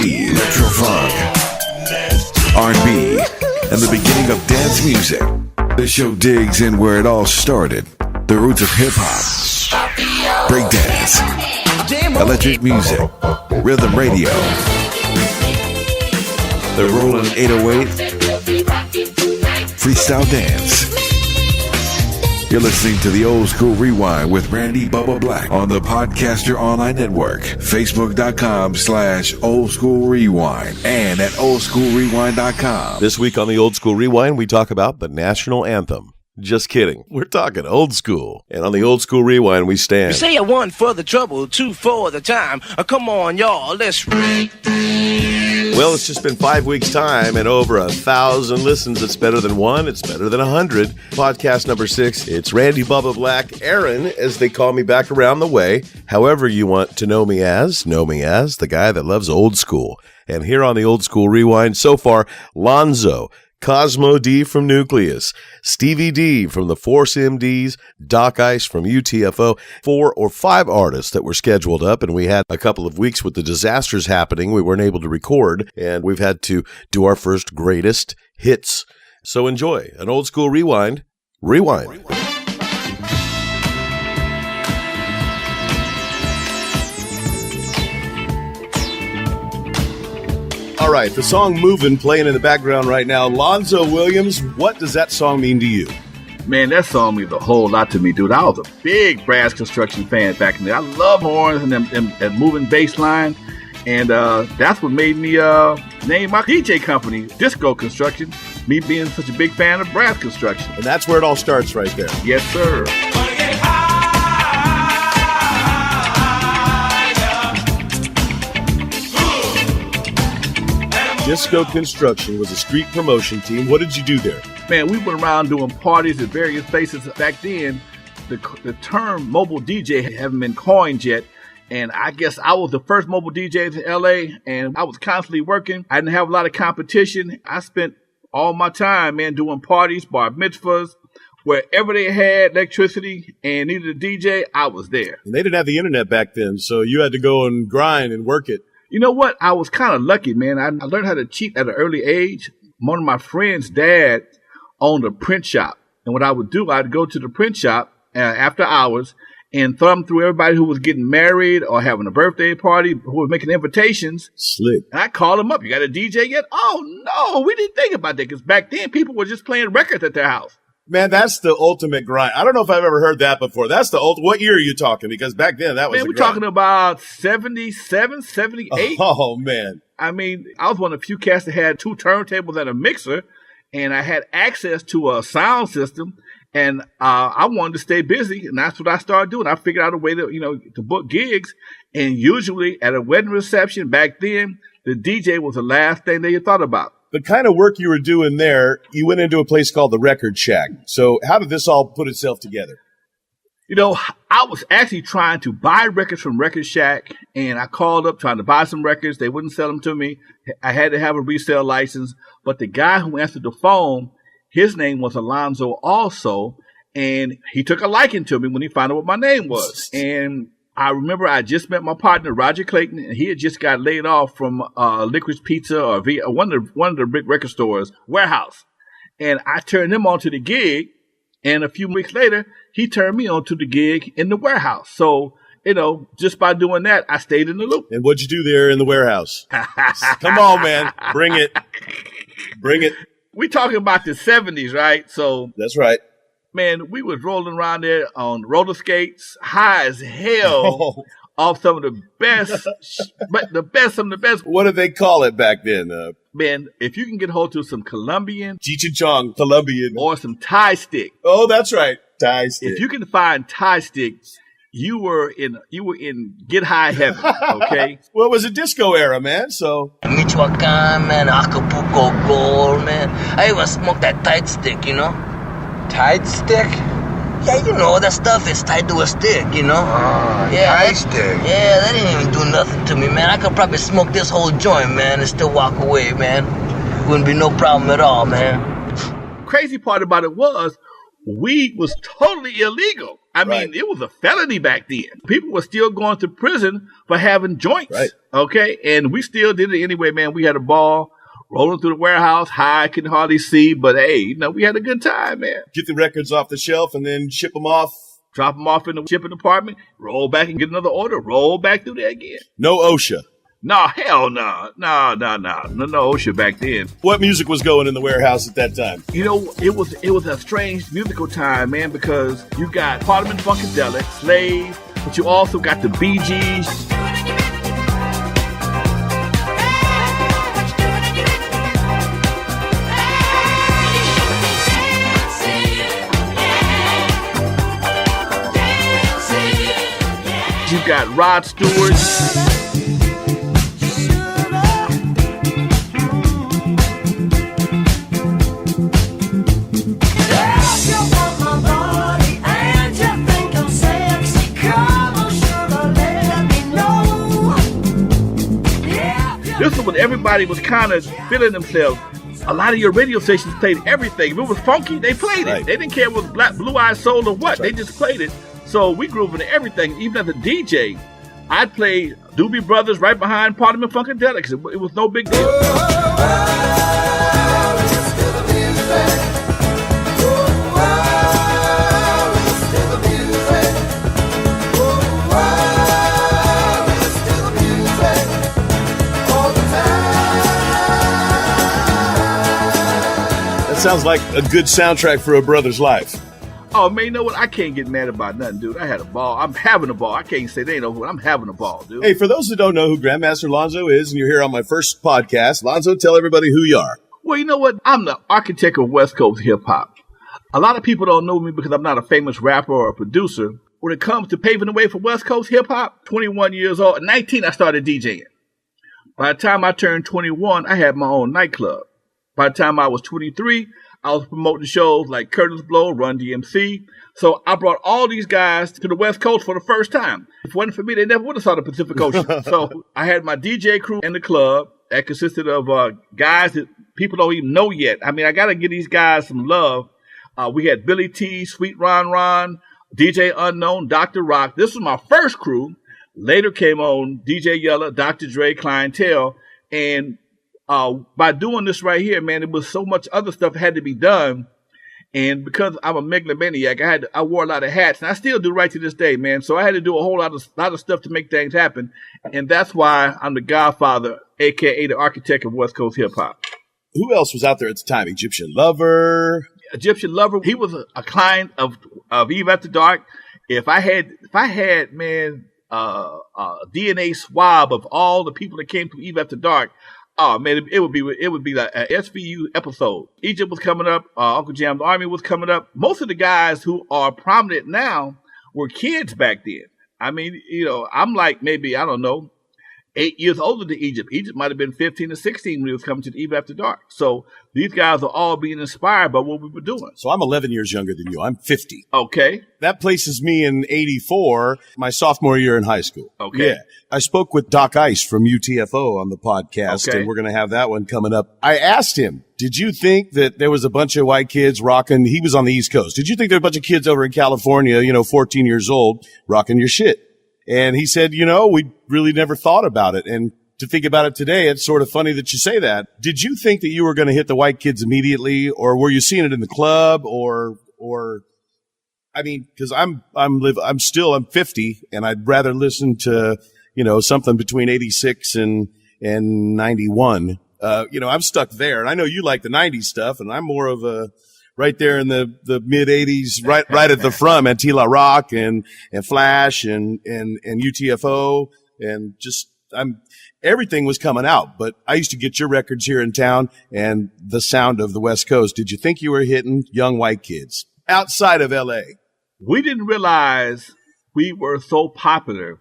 retro funk, R&B, and the beginning of dance music. This show digs in where it all started. The roots of hip-hop, breakdance, electric music, rhythm radio, the rolling 808, freestyle dance. You're listening to the Old School Rewind with Randy Bubba Black on the Podcaster Online Network, Facebook.com/Old School Rewind, and at oldschoolrewind.com. This week on the Old School Rewind, we talk about the national anthem. Just kidding. We're talking old school. And on the Old School Rewind, we stand. You say 1 for the trouble, 2 for the time. Come on, y'all, let's... Well, it's just been 5 weeks' time and over 1,000 listens. It's better than 1. It's better than 100. Podcast number 6. It's Randy Bubba Black, Aaron, as they call me back around the way. However you want to know me as the guy that loves old school. And here on the Old School Rewind, so far, Lonzo, Cosmo D from Nucleus, Stevie D from the Force MDs, Doc Ice from UTFO, 4 or 5 artists that were scheduled up, and we had a couple of weeks with the disasters happening. We weren't able to record, and we've had to do our first greatest hits. So enjoy an Old School Rewind. Rewind. All right, the song Movin' playing in the background right now. Lonzo Williams, what does that song mean to you? Man, that song means a whole lot to me, dude. I was a big brass construction fan back in the day. I love horns and them moving bass line. And that's what made me name my DJ company, Disco Construction, me being such a big fan of brass construction. And that's where it all starts right there. Yes, sir. Disco Construction was a street promotion team. What did you do there? Man, we went around doing parties at various places. Back then, the term mobile DJ hadn't been coined yet. And I guess I was the first mobile DJ to LA, and I was constantly working. I didn't have a lot of competition. I spent all my time, man, doing parties, bar mitzvahs, wherever they had electricity and needed a DJ, I was there. And they didn't have the internet back then, so you had to go and grind and work it. You know what? I was kind of lucky, man. I learned how to cheat at an early age. One of my friend's dad owned a print shop. And what I would do, I'd go to the print shop after hours and thumb through everybody who was getting married or having a birthday party, who was making invitations. Slick. And I called them up. You got a DJ yet? Oh, no, we didn't think about that. Because back then, people were just playing records at their house. Man, that's the ultimate grind. I don't know if I've ever heard that before. That's the what year are you talking? Because back then, that was Man, we're talking about 77, 78. Oh, man. I mean, I was one of the few cats that had 2 turntables and a mixer, and I had access to a sound system, and I wanted to stay busy, and that's what I started doing. I figured out a way to book gigs, and usually at a wedding reception back then, the DJ was the last thing they thought about. The kind of work you were doing there, you went into a place called the Record Shack. So how did this all put itself together? You know, I was actually trying to buy records from Record Shack, and I called up trying to buy some records. They wouldn't sell them to me. I had to have a resale license. But the guy who answered the phone, his name was Lonzo also, and he took a liking to me when he found out what my name was. And I remember I just met my partner, Roger Clayton, and he had just got laid off from Licorice Pizza or one of the big record stores, Warehouse. And I turned him on to the gig, and a few weeks later, he turned me on to the gig in the Warehouse. So, just by doing that, I stayed in the loop. And what'd you do there in the Warehouse? Come on, man. Bring it. Bring it. We talking about the 70s, right? So that's right. Man, we was rolling around there on roller skates, high as hell, off some of the best, some of the best. What did they call it back then? Man, if you can get hold to some Colombian, Cheech and Chong, Colombian, or some Thai stick. Oh, that's right, Thai stick. If you can find Thai sticks, you were in get high heaven. Okay. Well, it was a disco era, man. So Michoacan, man, Acapulco Gold, man. I even smoked that tight stick, Tight stick? Yeah, that stuff is tied to a stick, Tight stick. Yeah, that didn't even do nothing to me, man. I could probably smoke this whole joint, man, and still walk away, man. Wouldn't be no problem at all, man. Crazy part about it was, weed was totally illegal. I mean, it was a felony back then. People were still going to prison for having joints. Right. Okay. And we still did it anyway, man. We had a ball rolling through the warehouse. High, couldn't hardly see. But hey, we had a good time, man. Get the records off the shelf and then ship them off. Drop them off in the shipping department, roll back and get another order, roll back through there again. No OSHA. No, hell no. No OSHA back then. What music was going in the warehouse at that time? It was a strange musical time, man, because you got Parliament Funkadelic, Slave, but you also got the Bee Gees. You got Rod Stewart. This is when everybody was kind of feeling themselves. A lot of your radio stations played everything. If it was funky, they played it. They didn't care if it was Black Blue Eyed Soul or what. They just played it. So we grew up into everything. Even as a DJ, I'd play Doobie Brothers right behind Parliament Funkadelic. It was no big deal. That sounds like a good soundtrack for a brother's life. Oh, man, you know what? I can't get mad about nothing, dude. I had a ball. I'm having a ball. I can't say they ain't over. I'm having a ball, dude. Hey, for those that don't know who Grandmaster Lonzo is, and you're here on my first podcast, Lonzo, tell everybody who you are. Well, you know what? I'm the architect of West Coast hip-hop. A lot of people don't know me because I'm not a famous rapper or a producer. When it comes to paving the way for West Coast hip-hop, 21 years old. At 19, I started DJing. By the time I turned 21, I had my own nightclub. By the time I was 23, I was promoting shows like Curtis Blow, Run DMC. So I brought all these guys to the West Coast for the first time. If it wasn't for me, they never would have saw the Pacific Ocean. So I had my DJ crew in the club that consisted of guys that people don't even know yet. I mean, I got to give these guys some love. We had Billy T, Sweet Ron, DJ Unknown, Dr. Rock. This was my first crew. Later came on DJ Yella, Dr. Dre, Clientele. And by doing this right here, man, it was so much other stuff that had to be done. And because I'm a megalomaniac, I wore a lot of hats, and I still do right to this day, man. So I had to do a whole lot of stuff to make things happen, and that's why I'm the godfather, aka the architect of West Coast hip hop. Who else was out there at the time? Egyptian Lover. He was a client of Eve After Dark. If I had man, a DNA swab of all the people that came to Eve After Dark. Oh man, it would be like an SVU episode. Egypt was coming up. Uncle Jam's Army was coming up. Most of the guys who are prominent now were kids back then. I mean, I'm like maybe, I don't know, 8 years older than Egypt. Egypt might have been 15 or 16 when he was coming to the Eve After Dark. So these guys are all being inspired by what we were doing. So I'm 11 years younger than you. I'm 50. Okay. That places me in 84, my sophomore year in high school. Okay. Yeah. I spoke with Doc Ice from UTFO on the podcast, Okay. and we're going to have that one coming up. I asked him, did you think that there was a bunch of white kids rocking? He was on the East Coast. Did you think there were a bunch of kids over in California, 14 years old, rocking your shit? And he said, we really never thought about it. And to think about it today, it's sort of funny that you say that. Did you think that you were going to hit the white kids immediately, or were you seeing it in the club, or I mean, because I'm 50, and I'd rather listen to something between 86 and 91. I'm stuck there, and I know you like the 90s stuff, and I'm more of a right there in the mid 80s, right at the front, man. T-La Rock and Flash and UTFO, and just everything was coming out. But I used to get your records here in town and the sound of the West Coast. Did you think you were hitting young white kids outside of LA? We didn't realize we were so popular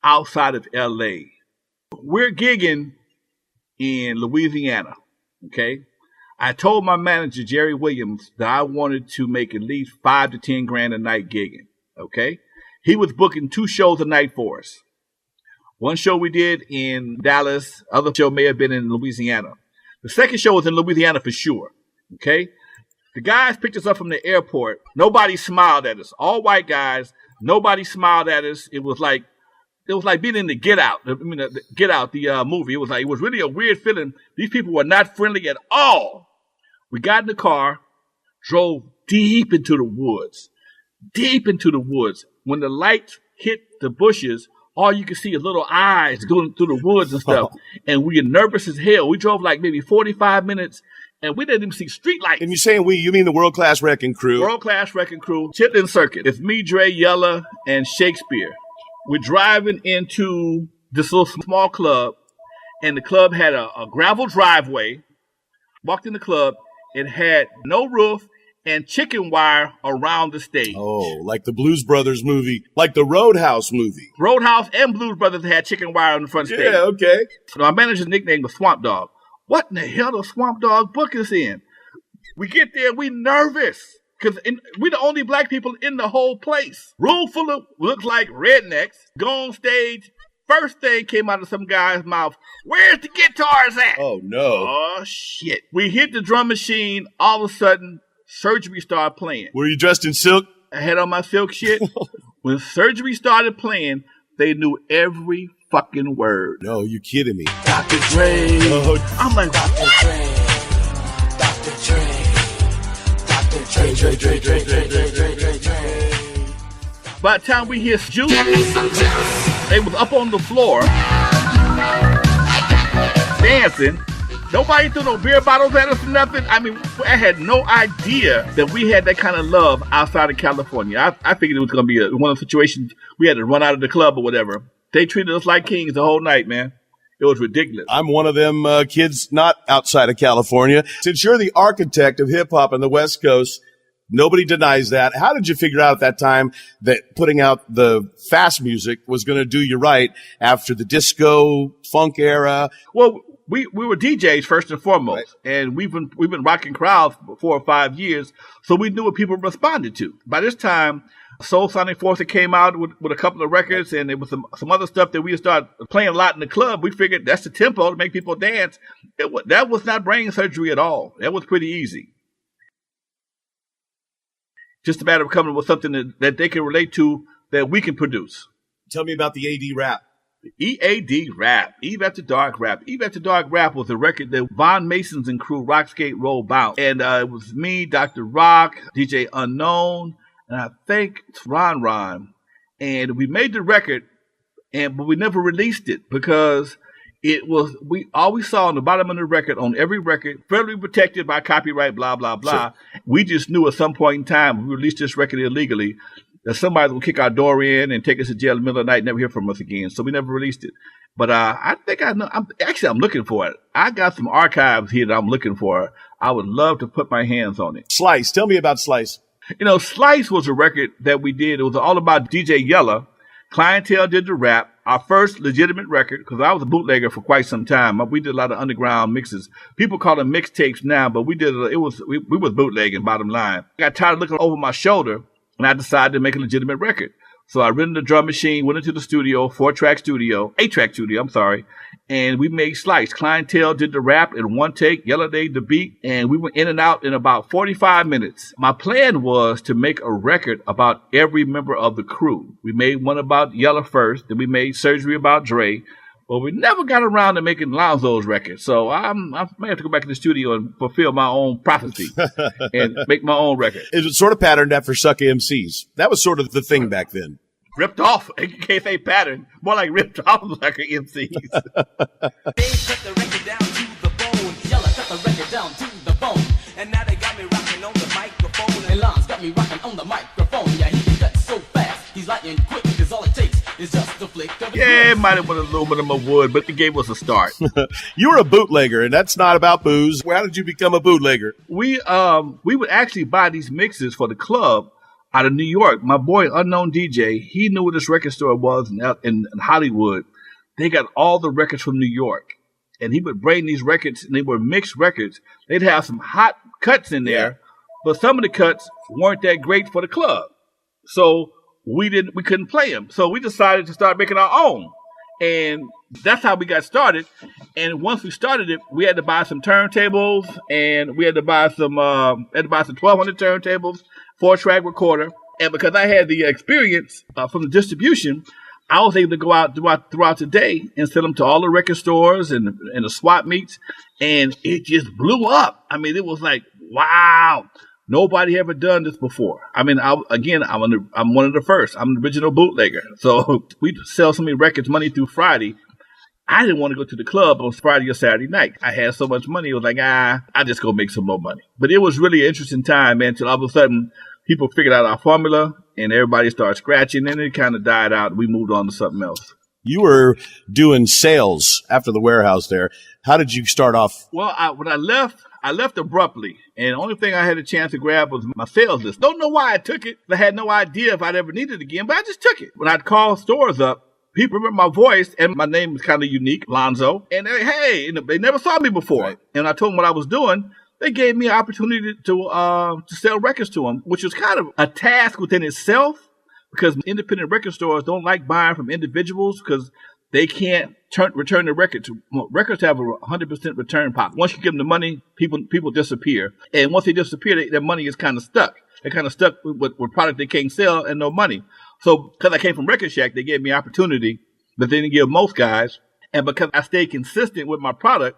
outside of LA. We're gigging in Louisiana, okay? I told my manager, Jerry Williams, that I wanted to make at least $5 to $10 grand a night gigging, okay? He was booking 2 shows a night for us. One show we did in Dallas, other show may have been in Louisiana. The second show was in Louisiana for sure, okay? The guys picked us up from the airport. Nobody smiled at us. All white guys. Nobody smiled at us. It was like being in the Get Out. The movie. It was really a weird feeling. These people were not friendly at all. We got in the car, drove deep into the woods. When the lights hit the bushes, all you could see is little eyes going through the woods and stuff. And we were nervous as hell. We drove like maybe 45 minutes. And we didn't even see street lights. And you're saying you mean the World Class Wrecking Crew? World Class Wrecking Crew, Chitlin Circuit. It's me, Dre, Yella, and Shakespeare. We're driving into this little small club, and the club had a gravel driveway. Walked in the club, it had no roof and chicken wire around the stage. Oh, like the Blues Brothers movie, like the Roadhouse movie. Roadhouse and Blues Brothers had chicken wire on the front stage. Yeah, okay. So my manager's nickname was Swamp Dog. What in the hell does Swamp Dog book us in? We get there, we nervous. Because we're the only black people in the whole place. Room full of, looks like rednecks. Go on stage. First thing came out of some guy's mouth, where's the guitars at? Oh, no. Oh, shit. We hit the drum machine. All of a sudden, Surgery started playing. Were you dressed in silk? I had on my silk shit. When Surgery started playing, they knew every fucking word. No, you kidding me. Dr. Dre. Oh, I'm like, Dr. Dre. Dr. Dre. Dre. By the time we hear Juice, they was up on the floor dancing. Nobody threw no beer bottles at us or nothing. I mean, I had no idea that we had that kind of love outside of California. I figured it was going to be one of the situations we had to run out of the club or whatever. They treated us like kings the whole night, man. It was ridiculous. I'm one of them kids not outside of California. Since you're the architect of hip-hop on the West Coast, nobody denies that. How did you figure out at that time that putting out the fast music was going to do you right after the disco, funk era? Well, we were DJs first and foremost, right. And we've been rocking crowds for 4 or 5 years, so we knew what people responded to. By this time, Soul Sonic Force came out with a couple of records, and there was some other stuff that we started playing a lot in the club. We figured that's the tempo to make people dance. That was not brain surgery at all. That was pretty easy. Just a matter of coming with something that they can relate to that we can produce. Tell me about the AD rap. EAD rap, Eve After Dark rap. Eve After Dark rap was a record that Von Masons and crew Rock Skate Roll Bounce. And it was me, Dr. Rock, DJ Unknown, and I think it's Ron. And we made the record, but we never released it because we always saw on the bottom of the record, on every record, federally protected by copyright, blah, blah, blah. Sure. We just knew at some point in time, we released this record illegally, that somebody will kick our door in and take us to jail in the middle of the night and never hear from us again. So we never released it. But I think I know. I'm looking for it. I got some archives here that I'm looking for. I would love to put my hands on it. Slice. Tell me about Slice. Slice was a record that we did. It was all about DJ Yella. Clientele did the rap. Our first legitimate record, because I was a bootlegger for quite some time. We did a lot of underground mixes. People call them mixtapes now, but we was bootlegging, bottom line. I got tired of looking over my shoulder, and I decided to make a legitimate record. So I rented a drum machine, went into the studio, 8-track studio, and we made Slice. Clientele did the rap in one take, Yella did the beat, and we went in and out in about 45 minutes. My plan was to make a record about every member of the crew. We made one about Yella first, then we made Surgery about Dre, but we never got around to making Lonzo's record. So I may have to go back in the studio and fulfill my own prophecy and make my own record. It was sort of patterned after Sucker MCs. That was sort of the thing back then. Ripped off. You can't say pattern. More like ripped off Sucker MCs. They cut the record down to the bone. Yella cut the record down to the bone. And now they got me rocking on the microphone. And Lon's got me rocking on the microphone. Yeah, he can cut so fast. He's lightning quick, because all it takes is just a flick of it might have been aluminum or wood, but it gave us a start. You were a bootlegger, and that's not about booze. How did you become a bootlegger? We would actually buy these mixes for the club out of New York. My boy, Unknown DJ, he knew where this record store was in Hollywood. They got all the records from New York. And he would bring these records, and they were mixed records. They'd have some hot cuts in there, but some of the cuts weren't that great for the club. So we couldn't play them. So we decided to start making our own. And that's how we got started. And once we started it, we had to buy some turntables, and we had to buy some 1,200 turntables, 4-track recorder. And because I had the experience from the distribution, I was able to go out throughout the day and sell them to all the record stores and the swap meets, and it just blew up. I mean, it was like, wow, nobody ever done this before. I mean, I'm one of the first. I'm the original bootlegger. So we sell so many records Monday through Friday. I didn't want to go to the club on Friday or Saturday night. I had so much money. It was like, I just go make some more money. But it was really an interesting time, man, until all of a sudden people figured out our formula and everybody started scratching, and it kind of died out. We moved on to something else. You were doing sales after the warehouse there. How did you start off? Well, when I left abruptly, and the only thing I had a chance to grab was my sales list. Don't know why I took it. I had no idea if I'd ever need it again, but I just took it. When I'd call stores up, people remember my voice, and my name was kind of unique, Lonzo. And they never saw me before. Right. And I told them what I was doing. They gave me an opportunity to sell records to them, which was kind of a task within itself, because independent record stores don't like buying from individuals because they can't return the record. Records have a 100% return policy. Once you give them the money, people disappear. And once they disappear, their money is kind of stuck. They're kind of stuck with product they can't sell and no money. So because I came from Record Shack, they gave me opportunity, but they didn't give most guys. And because I stayed consistent with my product,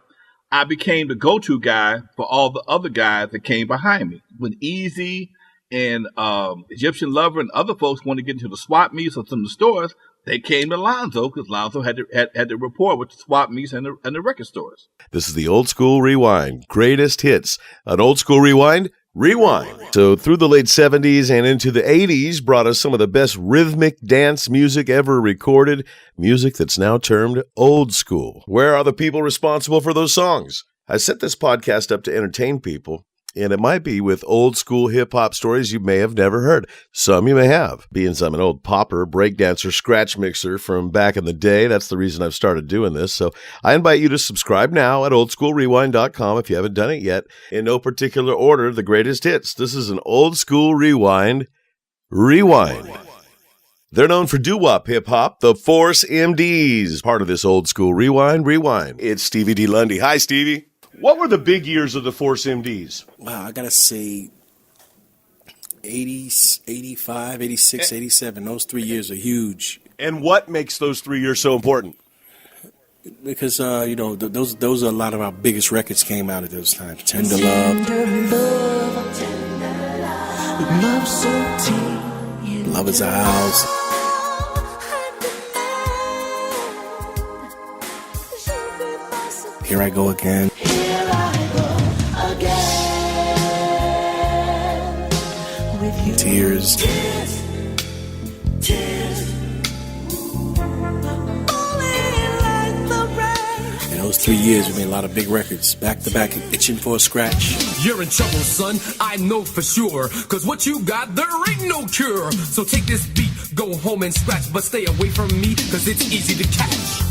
I became the go-to guy for all the other guys that came behind me. When Easy and Egyptian Lover and other folks wanted to get into the swap meets or some of the stores, they came to Lonzo because Lonzo had to rapport with the swap meets and the record stores. This is the Old School Rewind. Greatest hits. An Old School Rewind? Rewind. So through the late 70s and into the 80s brought us some of the best rhythmic dance music ever recorded, music that's now termed old school. Where are the people responsible for those songs? I set this podcast up to entertain people, and it might be with old school hip-hop stories you may have never heard. Some you may have. Being I'm an old popper, breakdancer, scratch mixer from back in the day, that's the reason I've started doing this. So I invite you to subscribe now at oldschoolrewind.com if you haven't done it yet. In no particular order, the greatest hits. This is an Old School Rewind. They're known for doo-wop hip-hop, the Force MDs. Part of this Old School Rewind. It's Stevie D. Lundy. Hi, Stevie. What were the big years of the Force MDs? Wow, I got to say 80, 85, 86, 87. Those 3 years are huge. And what makes those 3 years so important? Because, those are a lot of our biggest records came out at those times. Tender Love. Love so deep. Love is a House. Here I Go Again. Tears. In those 3 years, we made a lot of big records, back to back, Itching for a Scratch. You're in trouble, son, I know for sure, cause what you got, there ain't no cure. So take this beat, go home and scratch, but stay away from me, cause it's easy to catch.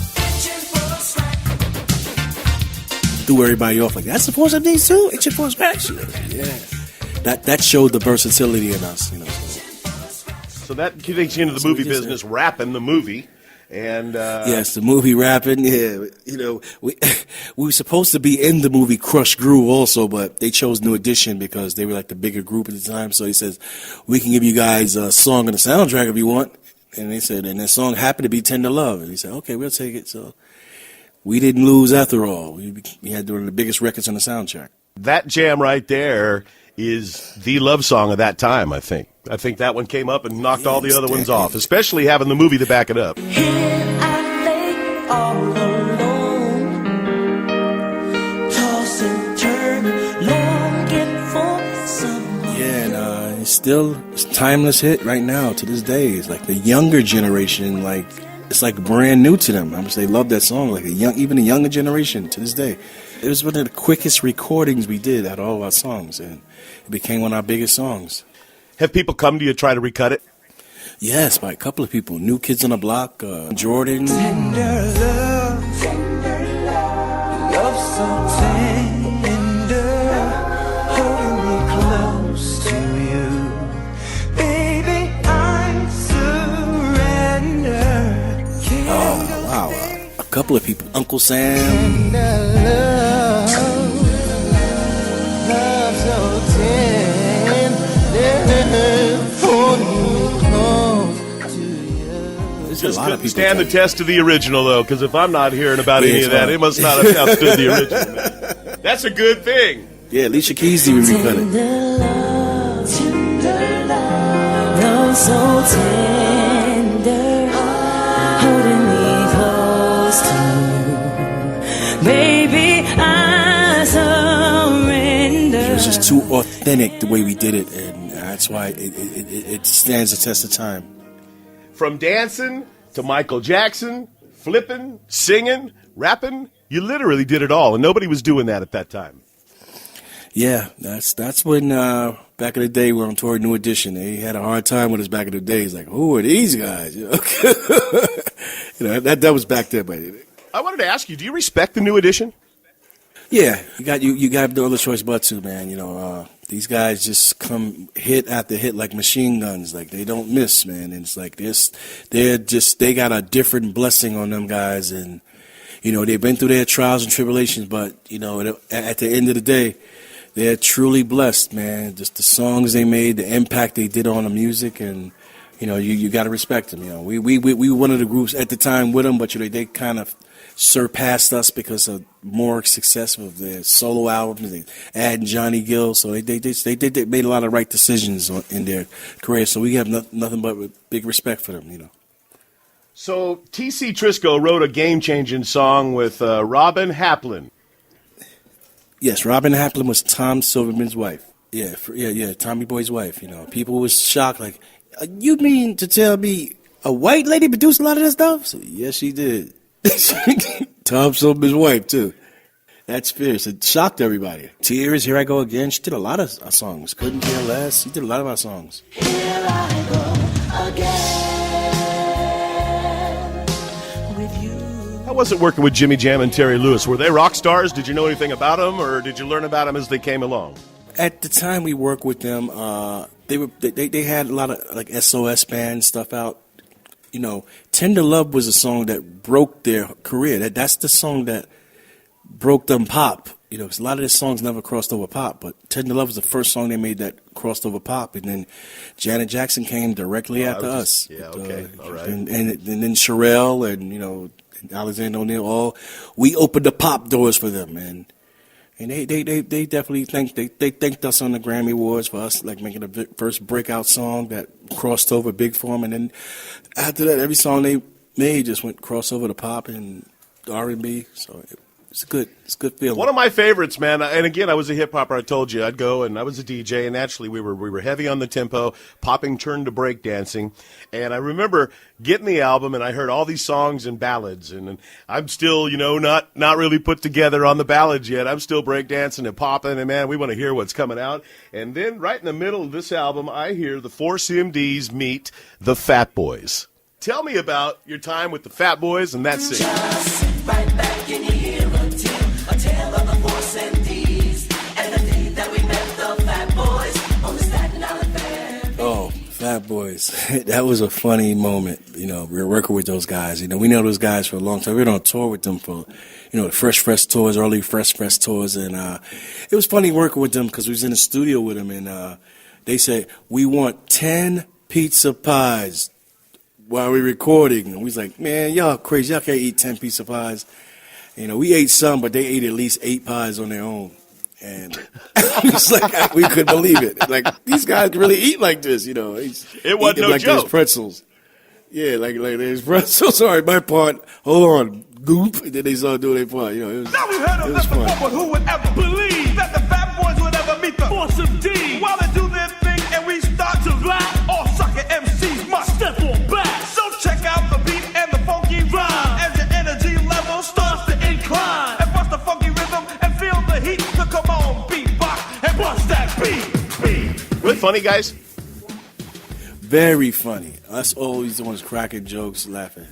Threw everybody off like, that's the Force of these too? Itching for a Scratch? Yeah. That showed the versatility in us, So that takes you into the movie business, rapping the movie. And yes, the movie rapping. Yeah, we were supposed to be in the movie Crush Groove also, but they chose New Edition because they were like the bigger group at the time. So he says, we can give you guys a song on the soundtrack if you want. And they said, and that song happened to be Tender Love. And he said, okay, we'll take it. So we didn't lose after all. We had one of the biggest records on the soundtrack. That jam right there is the love song of that time, I think. I think that one came up and knocked all the other ones off, especially having the movie to back it up. Here I lay all alone, toss and turn, longing for someone. Yeah, and it's still a timeless hit right now to this day. It's like the younger generation, it's like brand new to them. They love that song, even the younger generation to this day. It was one of the quickest recordings we did out of all our songs, and it became one of our biggest songs. Have people come to you to try to recut it? Yes, by a couple of people. New Kids on the Block, Jordan. Tender love, love so tender, holding me close to you. Baby, I surrender. Oh, wow. people. Uncle Sam. Just couldn't stand the test of the original, though, because if I'm not hearing about any of that, it must not have outstood the original. Man. That's a good thing. Yeah, Alicia Keys even recut it. Love so tender, holding me close to you. Baby, I surrender. It was just too authentic the way we did it, and that's why it stands the test of time. From dancing to Michael Jackson, flipping, singing, rapping, you literally did it all, and nobody was doing that at that time. Yeah, that's when back in the day we were on tour New Edition. They had a hard time with us back in the day. It's like, who are these guys? You know, that was back there. But I wanted to ask you, do you respect the New Edition? Yeah, you got no other choice but to, man. You know, these guys just come hit after hit like machine guns. Like they don't miss, man. And it's like they got a different blessing on them guys, and you know they've been through their trials and tribulations. But you know, at the end of the day, they're truly blessed, man. Just the songs they made, the impact they did on the music, and you know, you got to respect them. You know, we were one of the groups at the time with them, but you know, they kind of surpassed us because of more success of their solo albums. They adding Johnny Gill, so they made a lot of right decisions in their career. So we have nothing but big respect for them, you know. So T.C. Trisco wrote a game-changing song with Robin Haplin. Yes, Robin Haplin was Tom Silverman's wife. Yeah, Tommy Boy's wife. You know, people was shocked, like, you mean to tell me a white lady produced a lot of that stuff? So, yes, she did. Tom Silverman's wife, too. That's fierce. It shocked everybody. Tears, Here I Go Again. She did a lot of our songs. Couldn't Care Less. She did a lot of our songs. Here I go again with you. How was it working with Jimmy Jam and Terry Lewis? Were they rock stars? Did you know anything about them, or did you learn about them as they came along? At the time we worked with them, they had a lot of like SOS band stuff out. You know, Tender Love was a song that broke their career. That's the song that broke them pop. You know, because a lot of their songs never crossed over pop, but Tender Love was the first song they made that crossed over pop, and then Janet Jackson came directly after us. Yeah, okay, all right. And then Sherelle and, you know, Alexander O'Neal, we opened the pop doors for them, man. And they definitely thanked us on the Grammy Awards for us like making the first breakout song that crossed over big for them. And then after that, every song they made just went crossover to pop and R&B. So it's a good feeling. One of my favorites, man. And again, I was a hip hopper. I told you I'd go, and I was a DJ, and naturally we were heavy on the tempo. Popping turned to break dancing, and I remember getting the album, and I heard all these songs and ballads, and I'm still, you know, not really put together on the ballads yet. I'm still break dancing and popping, and man, we want to hear what's coming out. And then right in the middle of this album, I hear the 4 CMDs meet the Fat Boys. Tell me about your time with the Fat Boys and that scene. Just sit right back and you hear a tale of the 4 CMDs and the day that we met the Fat Boys on the Staten Island Fair. Oh, Fat Boys. That was a funny moment. You know, we were working with those guys. You know, we know those guys for a long time. We were on tour with them for, you know, the Fresh tours, early Fresh tours. And it was funny working with them because we was in the studio with them. And they said, we want 10 pizza pies while we're recording. And we was like, man, y'all crazy. Y'all can't eat 10 pizza pies. You know, we ate some, but they ate at least 8 pies on their own. And it's like, we couldn't believe it. Like, these guys can really eat like this, you know. It wasn't no like joke. There's pretzels. Yeah, like there's pretzels. Sorry, my part. Hold on. Goop. And then they started doing their part. You know, it was, now we've heard of them before, but who would ever believe that the Fat Boys would ever meet the Awesome D? While they do their thing and we start to rap, all sucker MCs must step on back. So check out the beat and the funky rhyme as your energy level starts to incline. And bust the funky rhythm and feel the heat. So come on, beatbox and bust that beat. Really funny, guys? Very funny. Us always the ones cracking jokes, laughing.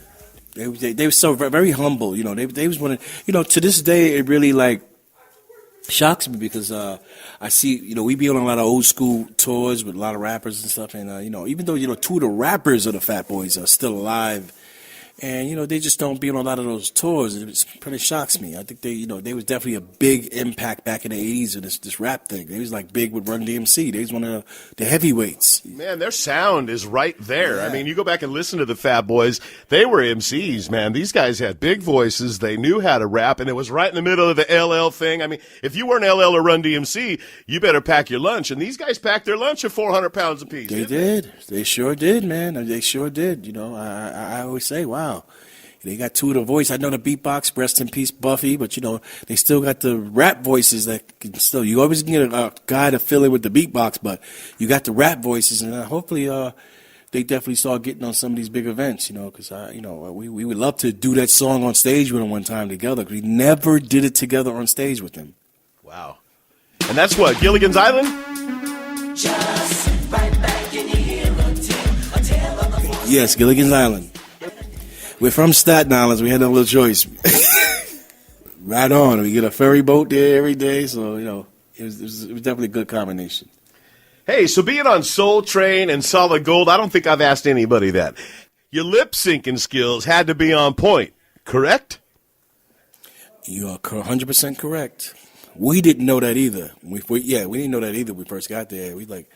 They were so very humble, you know. They was one of, you know, to this day it really like shocks me because I see, you know, we be on a lot of old school tours with a lot of rappers and stuff, and you know, even though, you know, 2 of the rappers of the Fat Boys are still alive And, they just don't be on a lot of those tours. It pretty shocks me. I think they was definitely a big impact back in the 80s of this rap thing. They was like big with Run DMC. They was one of the heavyweights. Man, their sound is right there. Yeah. I mean, you go back and listen to the Fat Boys. They were MCs, man. These guys had big voices. They knew how to rap, and it was right in the middle of the LL thing. I mean, if you weren't LL or Run DMC, you better pack your lunch. And these guys packed their lunch at 400 pounds apiece. They did. They sure did, man. They sure did. I always say, wow. They got two of the voice. I know the beatbox, rest in peace, Buffy, but they still got the rap voices that can still. You always get a guy to fill in with the beatbox, but you got the rap voices, and hopefully, they definitely start getting on some of these big events. Because we would love to do that song on stage with them one time together. We never did it together on stage with them. Wow, and that's what Gilligan's Island. Just sit right back and you hear a tale of the force. Yes, Gilligan's Island. We're from Staten Island, so we had no little choice. Right on. We get a ferry boat there every day, so, it was definitely a good combination. Hey, so being on Soul Train and Solid Gold, I don't think I've asked anybody that. Your lip-syncing skills had to be on point, correct? You are 100% correct. We didn't know that either. We didn't know that either when we first got there. We like,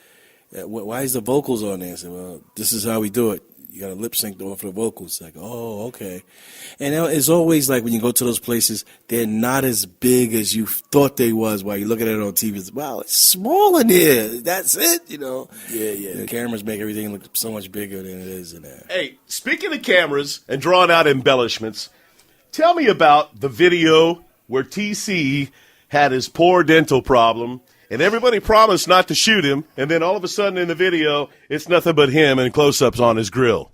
why is the vocals on there? I said, well, this is how we do it. You got to lip sync off the vocals. Like, oh, okay. And it's always like when you go to those places, they're not as big as you thought they was while you're looking at it on TV. It's, wow, it's small in here. That's it, Yeah. The cameras make everything look so much bigger than it is in there. Hey, speaking of cameras and drawing out embellishments, tell me about the video where TC had his poor dental problem. And everybody promised not to shoot him, and then all of a sudden in the video, it's nothing but him and close-ups on his grill.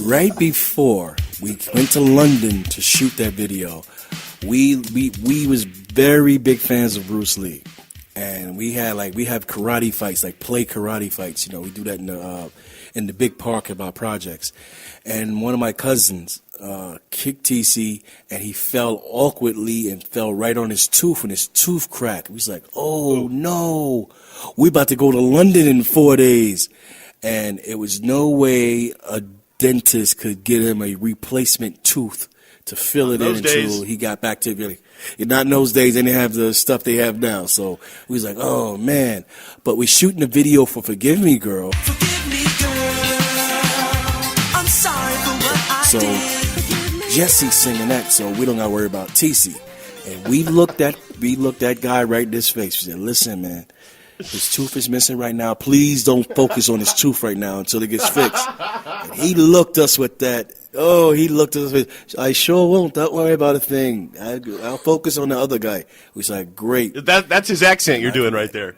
Right before we went to London to shoot that video, we was very big fans of Bruce Lee, and we have karate fights, like play karate fights. We do that in the big park of our projects. And one of my cousins kicked TC, and he fell awkwardly and fell right on his tooth, and his tooth cracked. We was like, oh, no, we about to go to London in 4 days. And it was no way a dentist could get him a replacement tooth to fill it in until he got back to really. Not in those days, they didn't have the stuff they have now. So we was like, oh, man. But we shooting a video for Forgive Me, Girl. Forgive me, girl. I'm sorry for what I so Jesse's singing that, so we don't got to worry about TC. And we looked that guy right in his face. We said, listen, man, his tooth is missing right now. Please don't focus on his tooth right now until it gets fixed. And he looked us with that. Oh, he looked at us with, I sure won't. Don't worry about a thing. I'll focus on the other guy. We was like, great. That's his accent you're doing right there.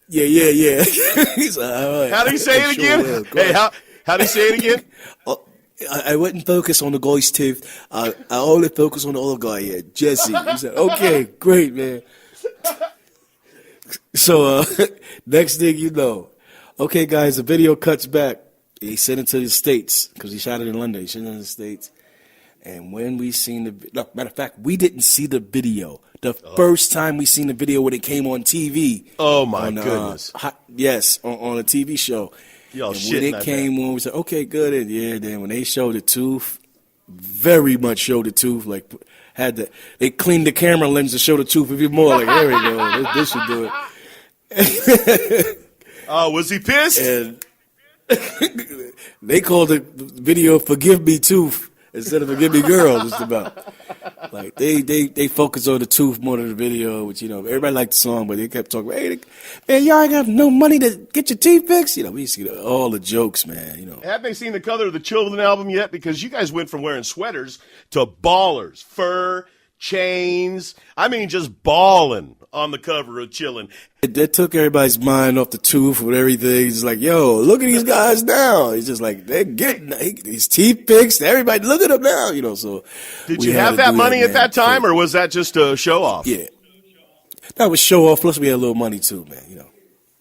Yeah. He's like, all right. How do you say it again? Hey, how do you say it again? I wouldn't focus on the guy's tooth. I only focus on the other guy here, Jesse. He said, okay, great, man. So next thing you know, okay, guys, the video cuts back. He sent it to the States because he shot it in London. He sent it to the States. And when we seen matter of fact, we didn't see the video. The first time we seen the video when it came on TV. Oh, my goodness. Yes, on a TV show. Y'all and shit. When it came on, we said, okay, good. And yeah, then when they showed the tooth, very much showed the tooth. Like, they cleaned the camera lens to show the tooth even more. Like, there we go. This should do it. Was he pissed? And they called the video "Forgive Me Tooth" instead of "Forgive Me Girl." Just about like they focus on the tooth more than the video, which everybody liked the song, but they kept talking. Hey, man, y'all ain't got no money to get your teeth fixed. We see all the jokes, man. Have they seen the color of the Children album yet? Because you guys went from wearing sweaters to ballers, fur, chains. I mean, just balling on the cover of Chillin'. That took everybody's mind off the tooth with everything. It's like, yo, look at these guys now. It's just like, they're getting his teeth fixed. Everybody, look at them now, so. Did you have that money at that time, or was that just a show off? Yeah. That was show off, plus we had a little money too, man,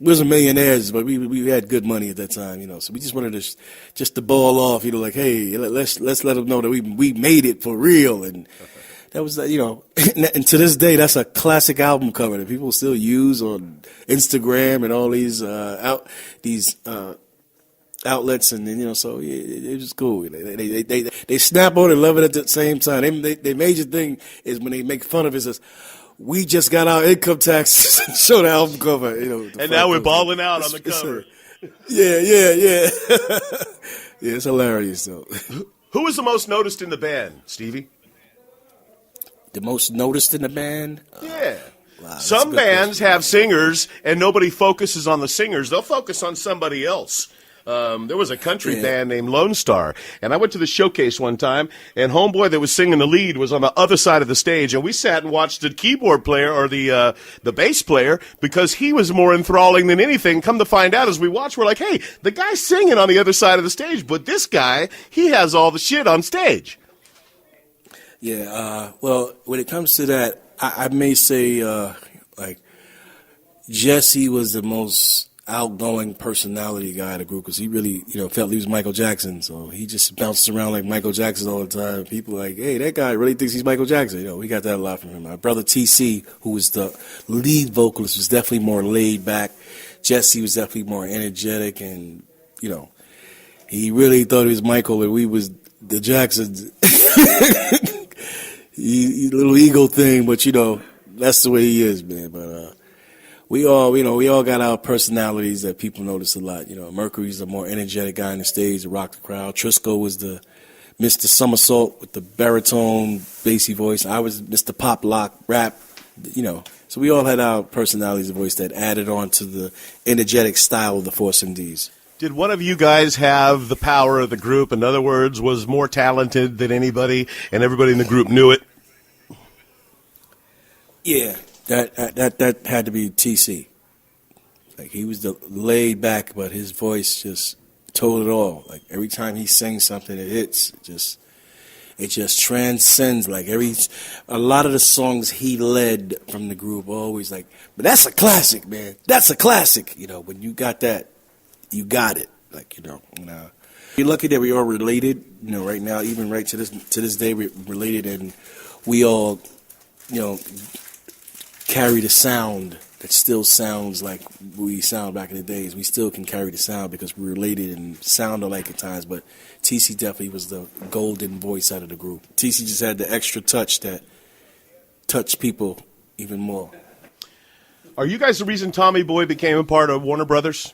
We wasn't millionaires, but we had good money at that time, so we just wanted to just to ball off, like, hey, let's let them know that we made it for real, and that was, and to this day, that's a classic album cover that people still use on Instagram and all these outlets, and so it was cool. They snap on it and love it at the same time. Their major thing is when they make fun of it, says, "We just got our income taxes and show the album cover." And now we're balling out on the cover. Yeah. Yeah, it's hilarious though. Who was the most noticed in the band, Stevie? The most noticed in the band? Yeah. Wow, some bands have singers, and nobody focuses on the singers. They'll focus on somebody else. There was a country band named Lone Star, and I went to the showcase one time, and homeboy that was singing the lead was on the other side of the stage, and we sat and watched the keyboard player or the bass player because he was more enthralling than anything. Come to find out, as we watched, we're like, hey, the guy's singing on the other side of the stage, but this guy, he has all the shit on stage. Yeah, well, when it comes to that, I may say, like, Jesse was the most outgoing personality guy in the group because he really, felt he was Michael Jackson. So he just bounced around like Michael Jackson all the time. People were like, hey, that guy really thinks he's Michael Jackson. We got that a lot from him. My brother TC, who was the lead vocalist, was definitely more laid back. Jesse was definitely more energetic, and, he really thought he was Michael and we was the Jacksons. He little ego thing, but, that's the way he is, man. But, we all got our personalities that people notice a lot. Mercury's the more energetic guy on the stage to rock the crowd. Trisco was the Mr. Somersault with the baritone, bassy voice. I was Mr. Pop Lock rap, So we all had our personalities and voice that added on to the energetic style of the Force MDs. Did one of you guys have the power of the group? In other words, was more talented than anybody, and everybody in the group knew it? Yeah. That had to be TC. Like, he was the laid back, but his voice just told it all. Like, every time he sings something, it hits. It just transcends. Like, a lot of the songs he led from the group always like, but that's a classic, man. That's a classic. When you got that, you got it. Like, you're lucky that we all related. Right now, even right to this day, we're related, and we all, carry the sound that still sounds like we sound back in the days. We still can carry the sound because we're related and sound alike at times, but TC definitely was the golden voice out of the group. TC just had the extra touch that touched people even more. Are you guys the reason Tommy Boy became a part of Warner Brothers?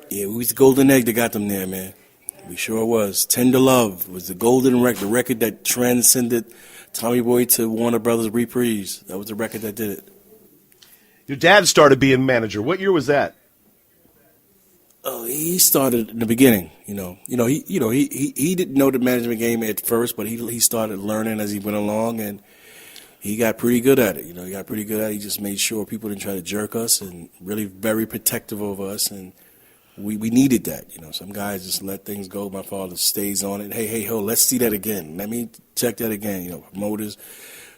Yeah, we was the golden egg that got them there, man. We sure was. Tender Love was the golden record, the record that transcended Tommy Boy to Warner Brothers Reprise. That was the record that did it. Your dad started being manager. What year was that? Oh, he started in the beginning. He didn't know the management game at first, but he started learning as he went along, and he got pretty good at it. He got pretty good at it. He just made sure people didn't try to jerk us, and really very protective of us, and we needed that. Some guys just let things go. My father stays on it. Hey, let's see that again. Let me check that again. Promoters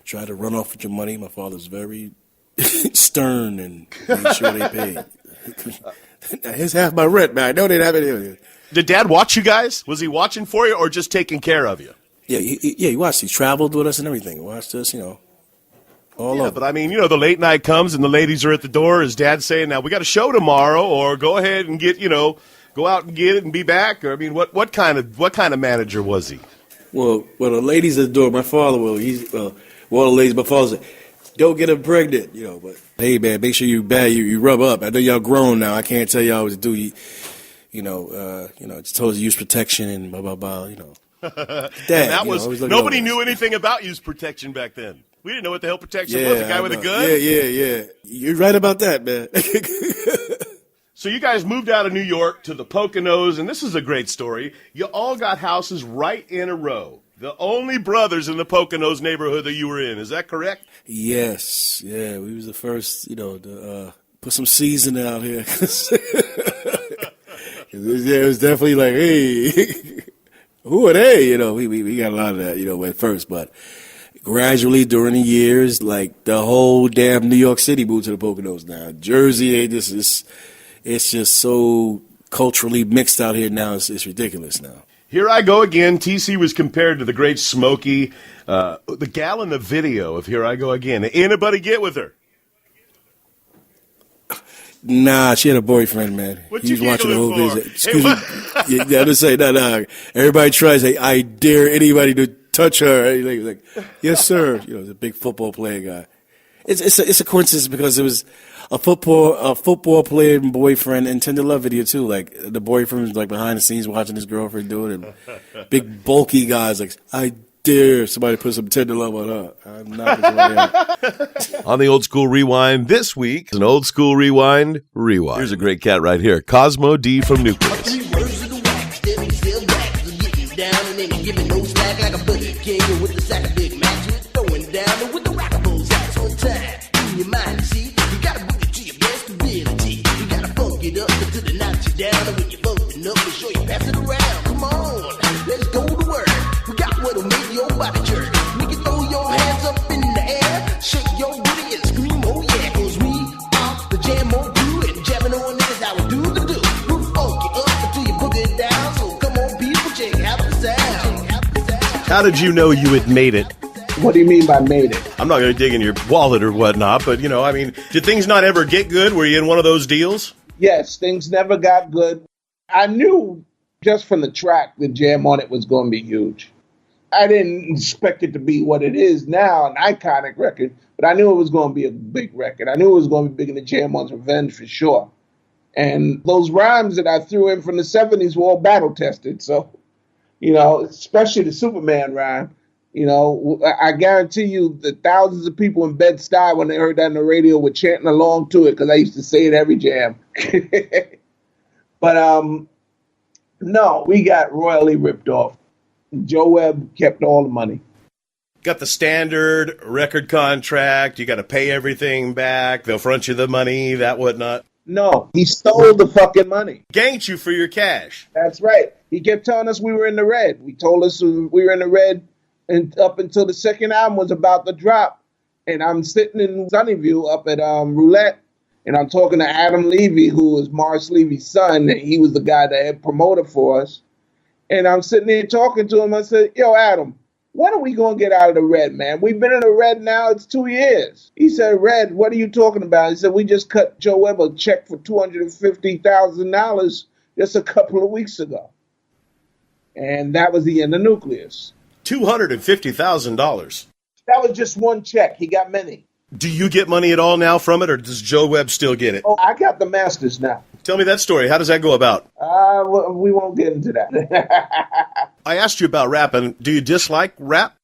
try to run off with your money. My father's very stern and made sure they paid. Here's half my rent, man. I know they didn't have it. Did Dad watch you guys? Was he watching for you or just taking care of you? Yeah, he watched. He traveled with us and everything. He watched us, all over. But I mean, the late night comes and the ladies are at the door. Is Dad saying, now we got a show tomorrow, or go ahead and get, go out and get it and be back? Or I mean, what kind of manager was he? Well, the ladies at the door, my father will. One of the ladies, my father said, don't get her pregnant, but hey, man, make sure you rub up. I know y'all grown now. I can't tell y'all what to do. Just told us to use protection and blah, blah, blah, Dad, and that was, nobody knew anything about use protection back then. We didn't know what the hell protection was. A guy with a gun? Yeah. You're right about that, man. So you guys moved out of New York to the Poconos, and this is a great story. You all got houses right in a row. The only brothers in the Poconos neighborhood that you were in. Is that correct? Yes. Yeah, we was the first, to put some seasoning out here. It was definitely like, hey, who are they? We got a lot of that, at first. But gradually during the years, like the whole damn New York City moved to the Poconos now. Jersey, it's just so culturally mixed out here now. It's ridiculous now. Here I Go Again. TC was compared to the great Smokey. The gal in the video of Here I Go Again. Anybody get with her? Nah, she had a boyfriend, man. What He was you watching the whole giggling for? visit. Excuse me. Yeah, I'm just saying, no. Everybody tries. I dare anybody to touch her. Like, yes, sir. You know, the big football playing guy. It's a coincidence because it was a football player and boyfriend and Tender Love video too. Like the boyfriend was like behind the scenes watching his girlfriend do it, and big bulky guys like, I dare somebody put some Tender Love on her. I'm not the On the Old School Rewind this week, an Old School Rewind. Here's a great cat right here, Cosmo D from Nucleus. 3 words of the wax, steady, still back. You get me down and then you give me no slack like a bully king with the sack of Big Macs. With throwing down and with the rockables hats on time. In your mind, see, you gotta bring it to your best ability. You gotta funk it up until they knock you down. And when you're bumping up, make sure you pass it around. Come on, let's go to work. We got what'll make your body jerk. We can throw your hands up in the air, shake your booty and scream, oh yeah. 'Cause we are the jam on you and jamming on is how we do the do. We'll funk it up until you book it down. So come on, people, check out the sound. How did you know you had made it? What do you mean by made it? I'm not going to dig in your wallet or whatnot, but, you know, I mean, did things not ever get good? Were you in one of those deals? Yes, things never got good. I knew just from the track the jam on it was going to be huge. I didn't expect it to be what it is now, an iconic record, but I knew it was going to be a big record. I knew it was going to be bigger than Jam On's Revenge for sure. And those rhymes that I threw in from the 70s were all battle tested. So, you know, especially the Superman rhyme. You know, I guarantee you that thousands of people in Bed-Stuy, when they heard that on the radio, were chanting along to it because I used to say it every jam. But, no, we got royally ripped off. Joe Webb kept all the money. Got the standard record contract. You got to pay everything back. They'll front you the money, that whatnot. No, he stole the fucking money. Ganked you for your cash. That's right. He kept telling us we were in the red. We told us we were in the red and up until the second album was about to drop. And I'm sitting in Sunnyview up at Roulette, and I'm talking to Adam Levy, who was Morris Levy's son, and he was the guy that had promoted for us. And I'm sitting there talking to him. I said, yo, Adam, when are we going to get out of the red, man? We've been in the red now. It's 2 years. He said, Red, what are you talking about? He said, we just cut Joe Webb a check for $250,000 just a couple of weeks ago. And that was the end of Nucleus. $250,000. That was just one check. He got many. Do you get money at all now from it, or does Joe Webb still get it? Oh, I got the masters now. Tell me that story. How does that go about? We won't get into that. I asked you about rapping. Do you dislike rap?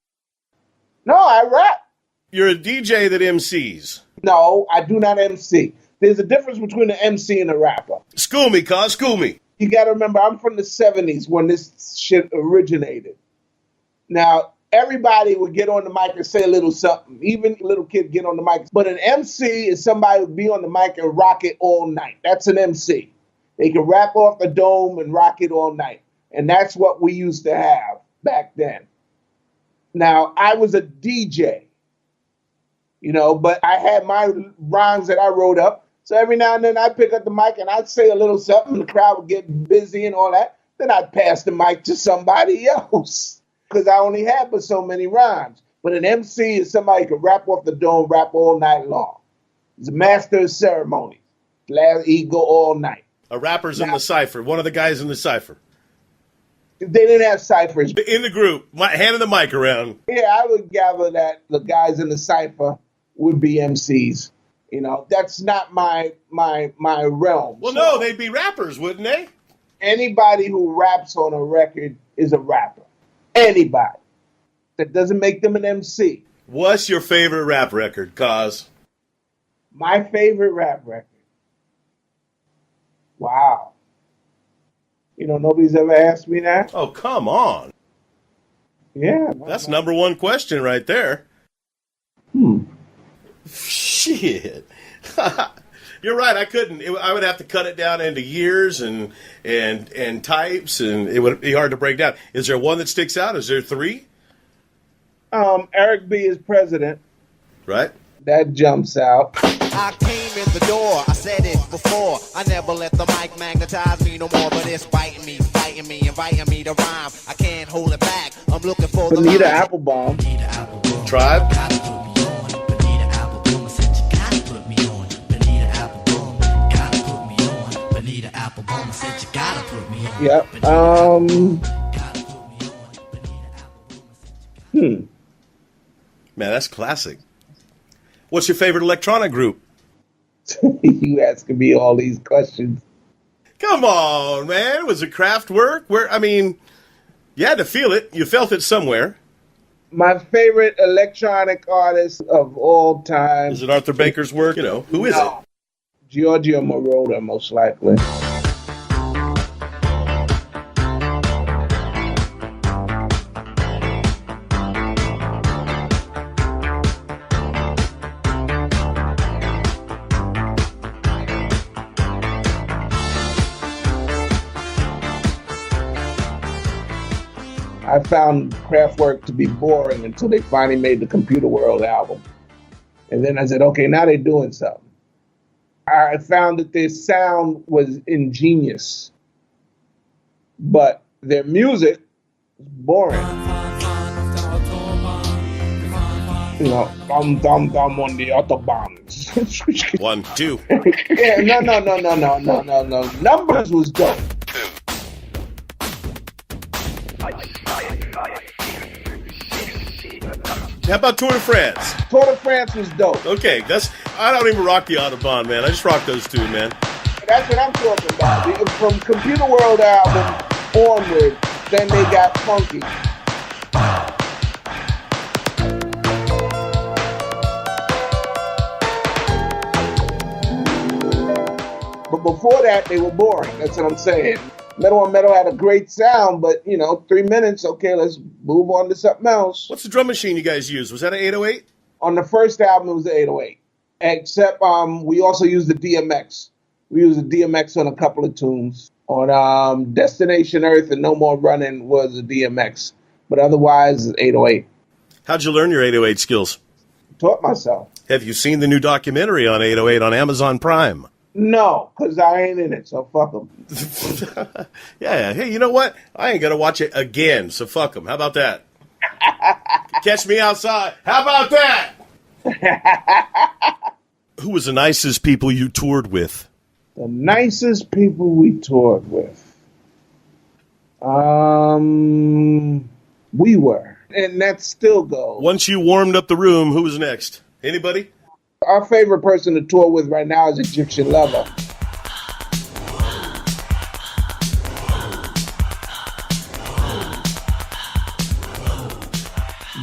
No, I rap. You're a DJ that MCs. No, I do not MC. There's a difference between an MC and a rapper. School me, cuz. School me. You got to remember, I'm from the 70s when this shit originated. Now, everybody would get on the mic and say a little something. Even little kids get on the mic. But an MC is somebody who would be on the mic and rock it all night. That's an MC. They can rap off the dome and rock it all night. And that's what we used to have back then. Now, I was a DJ, you know, but I had my rhymes that I wrote up. So every now and then I'd pick up the mic and I'd say a little something. The crowd would get busy and all that. Then I'd pass the mic to somebody else, because I only had but so many rhymes. But an MC is somebody who can rap off the dome, rap all night long. He's a master of ceremonies. He go all night. A rapper's in the cypher. One of the guys in the cypher. They didn't have ciphers. In the group, handing the mic around. Yeah, I would gather that the guys in the cypher would be MCs. You know, that's not my realm. Well, no, they'd be rappers, wouldn't they? Anybody who raps on a record is a rapper. Anybody. That doesn't make them an MC. What's your favorite rap record, cuz? My favorite rap record? Wow. You know, nobody's ever asked me that? Oh, come on. Yeah. That's number one question right there. Shit. You're right. I couldn't. I would have to cut it down into years and types, and it would be hard to break down. Is there one that sticks out? Is there three? Eric B. is president. Right. That jumps out. I came in the door, I said it before. I never let the mic magnetize me no more, but it's biting me, inviting me to rhyme. I can't hold it back. I'm looking for the Bonita line. Applebaum. Tribe? Yep. Man, that's classic. What's your favorite electronic group? You asking me all these questions. Come on, man. Was it Kraftwerk? You had to feel it. You felt it somewhere. My favorite electronic artist of all time. Is it Arthur Baker's work? Who is it? Giorgio Moroder, most likely. I found Kraftwerk to be boring until they finally made the Computer World album. And then I said, okay, now they're doing something. I found that their sound was ingenious, but their music was boring. Dum dum dum on the autobahns. 1, 2. Yeah, no. Numbers was dope. How about Tour de France? Tour de France was dope. Okay, I don't even rock the Autobahn, man. I just rock those two, man. That's what I'm talking about. From Computer World album onward, then they got funky. But before that, they were boring. That's what I'm saying. Metal on Metal had a great sound, but 3 minutes. Okay, let's move on to something else. What's the drum machine you guys used? Was that an 808? On the first album, it was the 808. Except we also used the DMX. We used the DMX on a couple of tunes. On Destination Earth and No More Running was a DMX. But otherwise, it's 808. How'd you learn your 808 skills? Taught myself. Have you seen the new documentary on 808 on Amazon Prime? No, because I ain't in it, so fuck them. Yeah, hey, you know what? I ain't going to watch it again, so fuck them. How about that? Catch me outside. How about that? Who was the nicest people you toured with? The nicest people we toured with? We were. And that still goes. Once you warmed up the room, who was next? Anybody? Our favorite person to tour with right now is Egyptian Lover.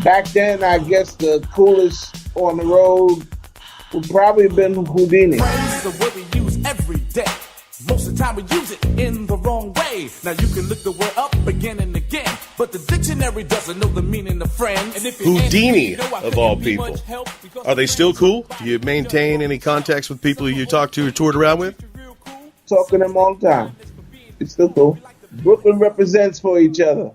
Back then, I guess the coolest on the road would probably have been Houdini. Friends is a word we use every day. Most of the time we use it in the wrong way. Now you can look the word up again and again, but the dictionary doesn't know the meaning of friend. And if Houdini, of all people. Are they still cool? Do you maintain any contacts with people you talked to or toured around with? Talking to them all the time. It's still cool. Brooklyn represents for each other.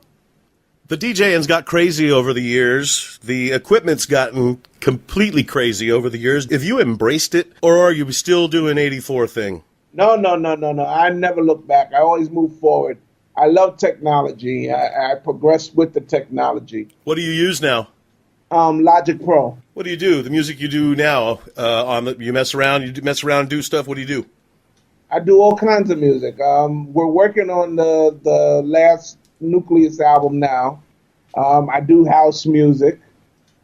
The DJing's got crazy over the years. The equipment's gotten completely crazy over the years. Have you embraced it, or are you still doing 84 thing? No. I never look back. I always move forward. I love technology. I progress with the technology. What do you use now? Logic Pro. What do you do? The music you do now, you mess around, and do stuff. What do you do? I do all kinds of music. We're working on the last Nucleus album now. I do house music.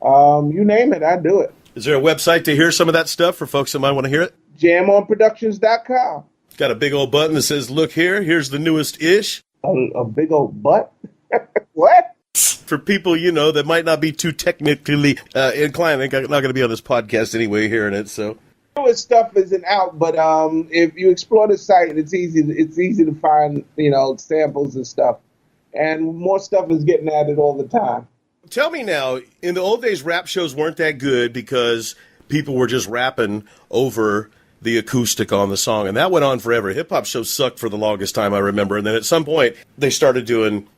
You name it, I do it. Is there a website to hear some of that stuff for folks that might want to hear it? JamOnProductions.com. Got a big old button that says, look here, here's the newest ish. A big old butt? What? For people, that might not be too technically inclined. They're not going to be on this podcast anyway hearing it, so. Newest stuff isn't out, but if you explore the site, it's easy to find, samples and stuff. And more stuff is getting added all the time. Tell me now, in the old days, rap shows weren't that good because people were just rapping over the acoustic on the song, and that went on forever. Hip-hop shows sucked for the longest time, I remember, and then at some point, they started doing,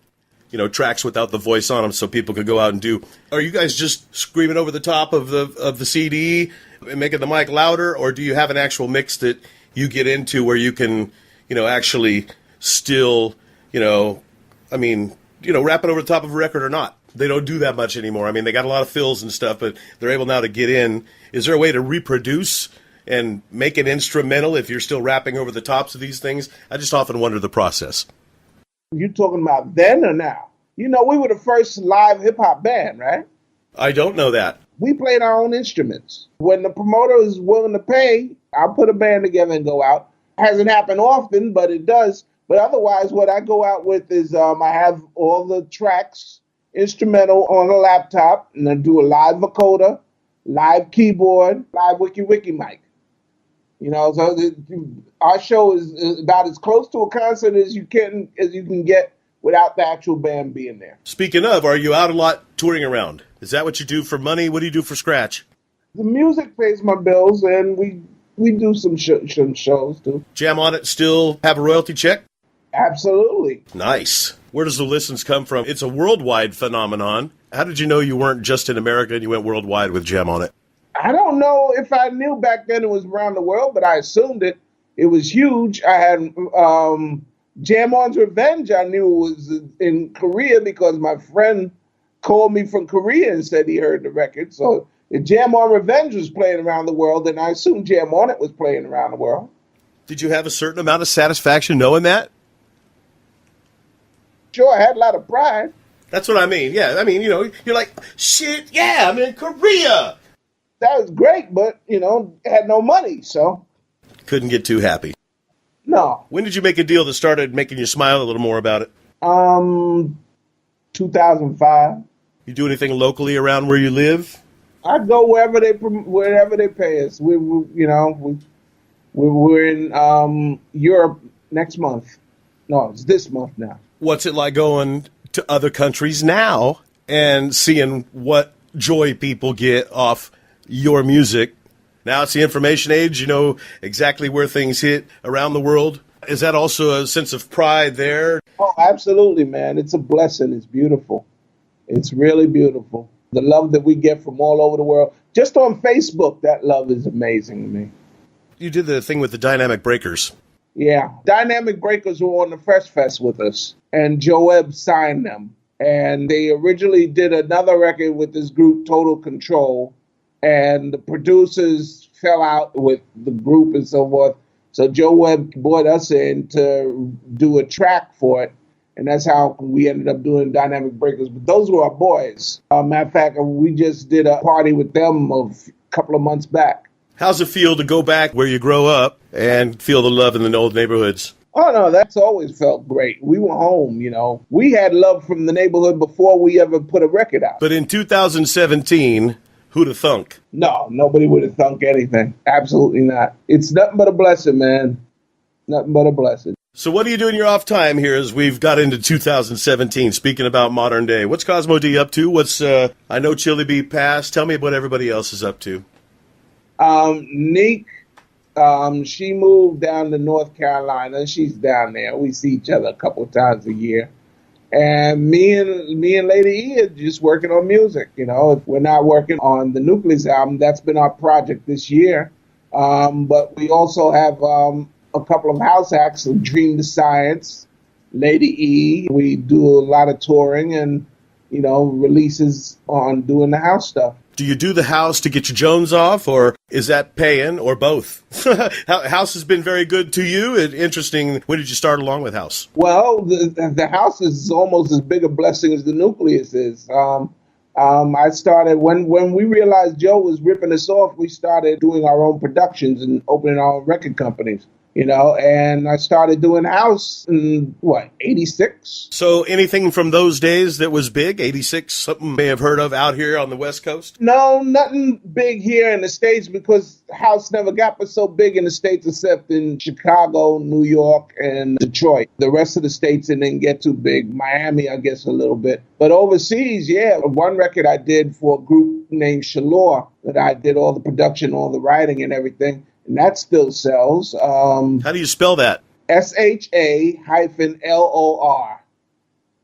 tracks without the voice on them so people could go out and do. Are you guys just screaming over the top of the CD and making the mic louder, or do you have an actual mix that you get into where you can, actually still, I mean, rapping over the top of a record or not. They don't do that much anymore. I mean, they got a lot of fills and stuff, but they're able now to get in. Is there a way to reproduce and make it instrumental if you're still rapping over the tops of these things? I just often wonder the process. You talking about then or now? We were the first live hip-hop band, right? I don't know that. We played our own instruments. When the promoter is willing to pay, I'll put a band together and go out. Hasn't happened often, but it does. But otherwise, what I go out with is I have all the tracks, instrumental on a laptop, and I do a live vocoder, live keyboard, live wiki mic. So our show is about as close to a concert as you can get without the actual band being there. Speaking of, are you out a lot touring around? Is that what you do for money? What do you do for scratch? The music pays my bills, and we do some shows too. Jam On It still have a royalty check? Absolutely. Nice. Where does the listens come from? It's a worldwide phenomenon. How did you know you weren't just in America and you went worldwide with Jam On It? I don't know if I knew back then it was around the world, but I assumed it. It was huge. I had Jam On's Revenge. I knew it was in Korea because my friend called me from Korea and said he heard the record. So if Jam On Revenge was playing around the world, then I assumed Jam On It was playing around the world. Did you have a certain amount of satisfaction knowing that? Sure, I had a lot of pride. That's what I mean. Yeah, I mean, you're like, shit, yeah, I'm in Korea. That was great, but, had no money, so. Couldn't get too happy. No. When did you make a deal that started making you smile a little more about it? 2005. You do anything locally around where you live? I go wherever they pay us. We're in Europe next month. No, it's this month now. What's it like going to other countries now and seeing what joy people get off your music? Now it's the information age. You know exactly where things hit around the world. Is that also a sense of pride there? Oh, absolutely, man. It's a blessing. It's beautiful. It's really beautiful. The love that we get from all over the world. Just on Facebook, that love is amazing to me. You did the thing with the Dynamic Breakers. Yeah. Dynamic Breakers were on the Fresh Fest with us, and Joe Webb signed them. And they originally did another record with this group, Total Control, and the producers fell out with the group and so forth. So Joe Webb brought us in to do a track for it, and that's how we ended up doing Dynamic Breakers. But those were our boys. Matter of fact, we just did a party with them a couple of months back. How's it feel to go back where you grow up and feel the love in the old neighborhoods? Oh, no, that's always felt great. We were home, you know. We had love from the neighborhood before we ever put a record out. But in 2017, who'd have thunk? No, nobody would have thunk anything. Absolutely not. It's nothing but a blessing, man. Nothing but a blessing. So what do you do in your off time here as we've got into 2017, speaking about modern day? What's Cosmo D up to? I know Chili Bee passed. Tell me what everybody else is up to. Neek, she moved down to North Carolina. She's down there. We see each other a couple of times a year. And me and Lady E are just working on music. You know, if we're not working on the Nucleus album, that's been our project this year. But we also have a couple of house acts, Dream to Science, Lady E. We do a lot of touring and, releases on doing the house stuff. Do you do the house to get your Jones off, or is that paying, or both? House has been very good to you. Interesting. When did you start along with house? Well, the house is almost as big a blessing as the Nucleus is. I started, when we realized Joe was ripping us off, we started doing our own productions and opening our own record companies. And I started doing house in, 86? So anything from those days that was big, 86, something you may have heard of out here on the West Coast? No, nothing big here in the States because house never got so big in the States except in Chicago, New York, and Detroit. The rest of the states didn't get too big. Miami, I guess, a little bit. But overseas, yeah, one record I did for a group named Shalor that I did all the production, all the writing and everything. And that still sells. How do you spell that? SHA-LOR.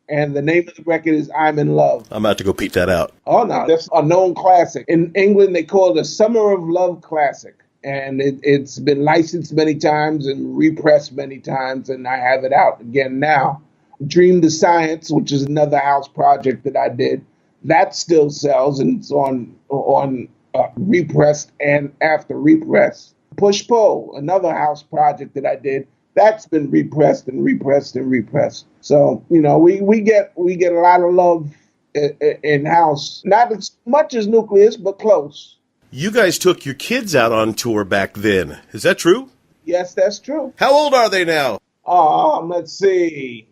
And the name of the record is I'm in Love. I'm about to go peep that out. Oh, no, that's a known classic. In England, they call it a Summer of Love classic. And it's been licensed many times and repressed many times, and I have it out again now. Dream to Science, which is another house project that I did. That still sells, and it's on repressed and after repress. Push Pull, another house project that I did. That's been repressed and repressed and repressed. So, you know, we get a lot of love in house. Not as much as Nucleus, but close. You guys took your kids out on tour back then. Is that true? Yes, that's true. How old are they now? Let's see.